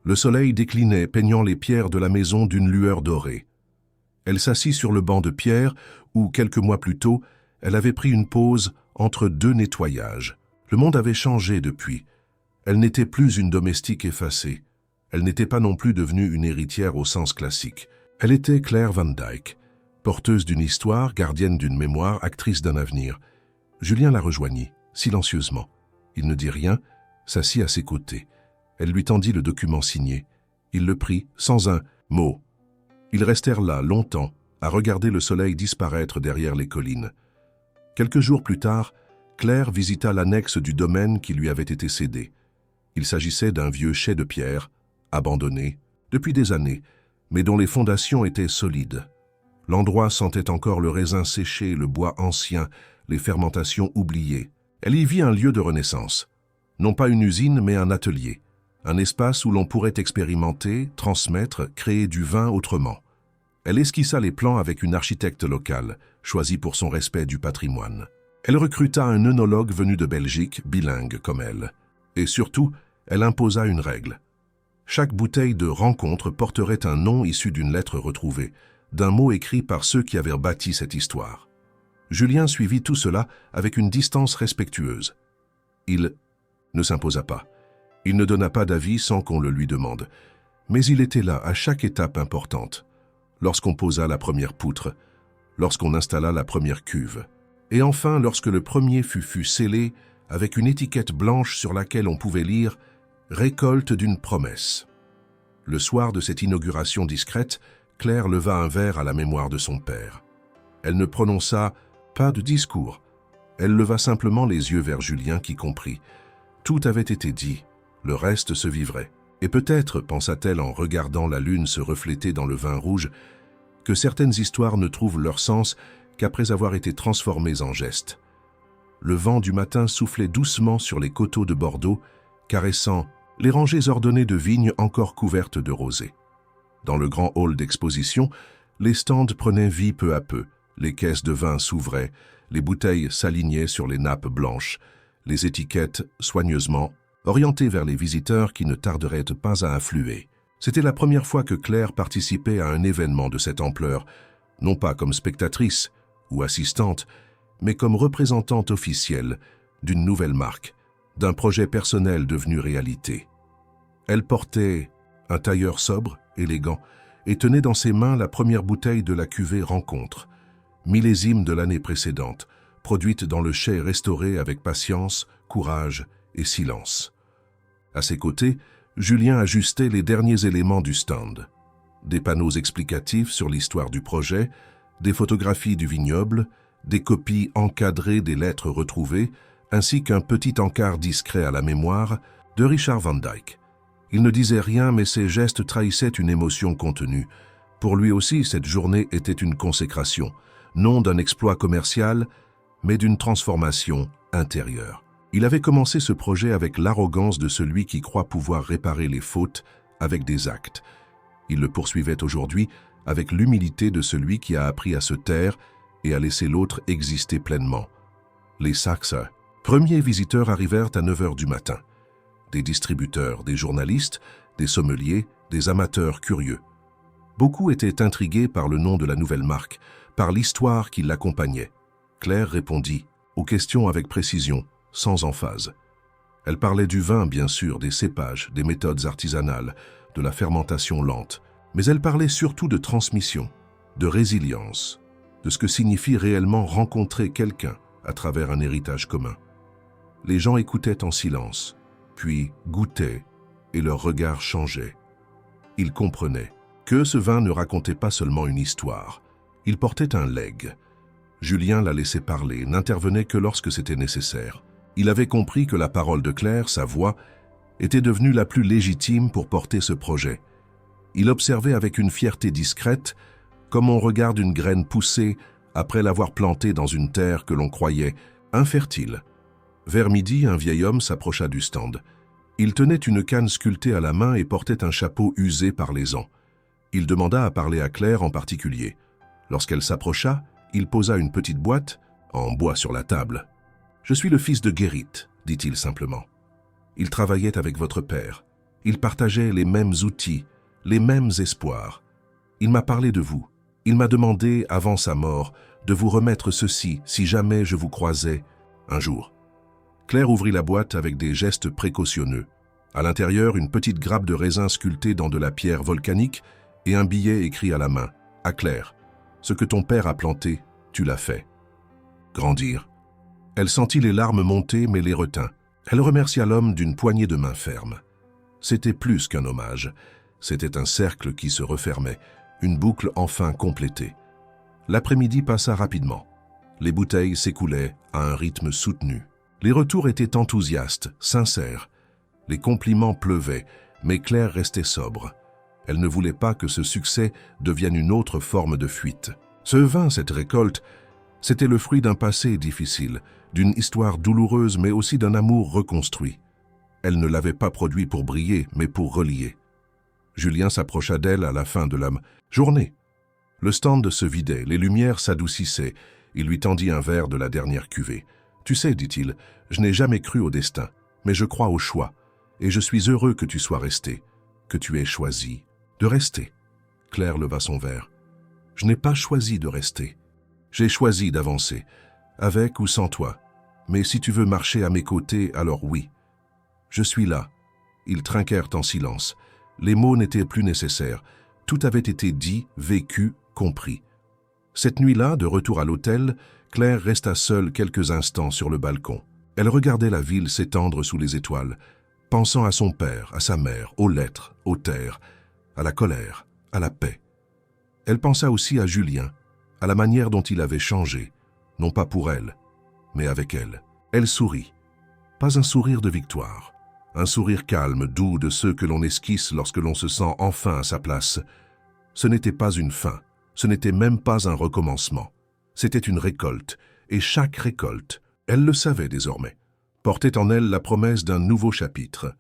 Le soleil déclinait, peignant les pierres de la maison d'une lueur dorée. Elle s'assit sur le banc de pierre où, quelques mois plus tôt, elle avait pris une pause entre 2 nettoyages. Le monde avait changé depuis. Elle n'était plus une domestique effacée. Elle n'était pas non plus devenue une héritière au sens classique. Elle était Claire Van Dyke, porteuse d'une histoire, gardienne d'une mémoire, actrice d'un avenir. Julien la rejoignit, silencieusement. Il ne dit rien, s'assit à ses côtés. Elle lui tendit le document signé. Il le prit, sans un mot. Ils restèrent là, longtemps, à regarder le soleil disparaître derrière les collines. Quelques jours plus tard, Claire visita l'annexe du domaine qui lui avait été cédé. Il s'agissait d'un vieux chai de pierre, abandonné, depuis des années, mais dont les fondations étaient solides. L'endroit sentait encore le raisin séché, le bois ancien, les fermentations oubliées. Elle y vit un lieu de renaissance. Non pas une usine, mais un atelier. Un espace où l'on pourrait expérimenter, transmettre, créer du vin autrement. Elle esquissa les plans avec une architecte locale, choisie pour son respect du patrimoine. Elle recruta un œnologue venu de Belgique, bilingue comme elle. Et surtout, elle imposa une règle. Chaque bouteille de rencontre porterait un nom issu d'une lettre retrouvée, d'un mot écrit par ceux qui avaient bâti cette histoire. Julien suivit tout cela avec une distance respectueuse. Il ne s'imposa pas. Il ne donna pas d'avis sans qu'on le lui demande. Mais il était là à chaque étape importante. Lorsqu'on posa la première poutre, lorsqu'on installa la première cuve, et enfin lorsque le premier fut scellé avec une étiquette blanche sur laquelle on pouvait lire « Récolte d'une promesse ». Le soir de cette inauguration discrète, Claire leva un verre à la mémoire de son père. Elle ne prononça pas de discours. Elle leva simplement les yeux vers Julien qui comprit. Tout avait été dit, le reste se vivrait. Et peut-être, pensa-t-elle en regardant la lune se refléter dans le vin rouge, que certaines histoires ne trouvent leur sens qu'après avoir été transformées en gestes. Le vent du matin soufflait doucement sur les coteaux de Bordeaux, caressant les rangées ordonnées de vignes encore couvertes de rosée. Dans le grand hall d'exposition, les stands prenaient vie peu à peu, les caisses de vin s'ouvraient, les bouteilles s'alignaient sur les nappes blanches, les étiquettes, soigneusement, orientées vers les visiteurs qui ne tarderaient pas à affluer. C'était la première fois que Claire participait à un événement de cette ampleur, non pas comme spectatrice ou assistante, mais comme représentante officielle d'une nouvelle marque, d'un projet personnel devenu réalité. Elle portait un tailleur sobre, élégant, et tenait dans ses mains la première bouteille de la cuvée Rencontre, millésime de l'année précédente, produite dans le chai restauré avec patience, courage et silence. À ses côtés, Julien ajustait les derniers éléments du stand. Des panneaux explicatifs sur l'histoire du projet, des photographies du vignoble, des copies encadrées des lettres retrouvées, ainsi qu'un petit encart discret à la mémoire de Richard Van Dyck. Il ne disait rien, mais ses gestes trahissaient une émotion contenue. Pour lui aussi, cette journée était une consécration, non d'un exploit commercial, mais d'une transformation intérieure. Il avait commencé ce projet avec l'arrogance de celui qui croit pouvoir réparer les fautes avec des actes. Il le poursuivait aujourd'hui avec l'humilité de celui qui a appris à se taire et à laisser l'autre exister pleinement. Les Saxa, premiers visiteurs, arrivèrent à 9 heures du matin. Des distributeurs, des journalistes, des sommeliers, des amateurs curieux. Beaucoup étaient intrigués par le nom de la nouvelle marque, par l'histoire qui l'accompagnait. Claire répondit aux questions avec précision, sans emphase. Elle parlait du vin, bien sûr, des cépages, des méthodes artisanales, de la fermentation lente, mais elle parlait surtout de transmission, de résilience, de ce que signifie réellement rencontrer quelqu'un à travers un héritage commun. Les gens écoutaient en silence, puis goûtaient, et leur regard changeait. Ils comprenaient que ce vin ne racontait pas seulement une histoire, il portait un legs. Julien la laissait parler, n'intervenait que lorsque c'était nécessaire. Il avait compris que la parole de Claire, sa voix, était devenue la plus légitime pour porter ce projet. Il observait avec une fierté discrète, comme on regarde une graine pousser après l'avoir plantée dans une terre que l'on croyait infertile. Vers midi, un vieil homme s'approcha du stand. Il tenait une canne sculptée à la main et portait un chapeau usé par les ans. Il demanda à parler à Claire en particulier. Lorsqu'elle s'approcha, il posa une petite boîte en bois sur la table. « Je suis le fils de Guérit, dit-il simplement. Il travaillait avec votre père. Il partageait les mêmes outils, les mêmes espoirs. Il m'a parlé de vous. Il m'a demandé, avant sa mort, de vous remettre ceci si jamais je vous croisais un jour. » Claire ouvrit la boîte avec des gestes précautionneux. À l'intérieur, une petite grappe de raisin sculptée dans de la pierre volcanique et un billet écrit à la main. « À Claire, ce que ton père a planté, tu l'as fait. » Grandir. Elle sentit les larmes monter mais les retint. Elle remercia l'homme d'une poignée de main ferme. C'était plus qu'un hommage. C'était un cercle qui se refermait, une boucle enfin complétée. L'après-midi passa rapidement. Les bouteilles s'écoulaient à un rythme soutenu. Les retours étaient enthousiastes, sincères. Les compliments pleuvaient, mais Claire restait sobre. Elle ne voulait pas que ce succès devienne une autre forme de fuite. Ce vin, cette récolte, c'était le fruit d'un passé difficile, d'une histoire douloureuse, mais aussi d'un amour reconstruit. Elle ne l'avait pas produit pour briller, mais pour relier. Julien s'approcha d'elle à la fin de la journée. Le stand se vidait, les lumières s'adoucissaient. Il lui tendit un verre de la dernière cuvée. « Tu sais, dit-il, je n'ai jamais cru au destin, mais je crois au choix, et je suis heureux que tu sois resté, que tu aies choisi de rester. » Claire leva son verre. « Je n'ai pas choisi de rester. J'ai choisi d'avancer, avec ou sans toi. Mais si tu veux marcher à mes côtés, alors oui. Je suis là. » Ils trinquèrent en silence. Les mots n'étaient plus nécessaires. Tout avait été dit, vécu, compris. Cette nuit-là, de retour à l'hôtel, Claire resta seule quelques instants sur le balcon. Elle regardait la ville s'étendre sous les étoiles, pensant à son père, à sa mère, aux lettres, aux terres, à la colère, à la paix. Elle pensa aussi à Julien, à la manière dont il avait changé, non pas pour elle, mais avec elle. Elle sourit. Pas un sourire de victoire, un sourire calme, doux de ceux que l'on esquisse lorsque l'on se sent enfin à sa place. Ce n'était pas une fin, ce n'était même pas un recommencement. C'était une récolte, et chaque récolte, elle le savait désormais, portait en elle la promesse d'un nouveau chapitre.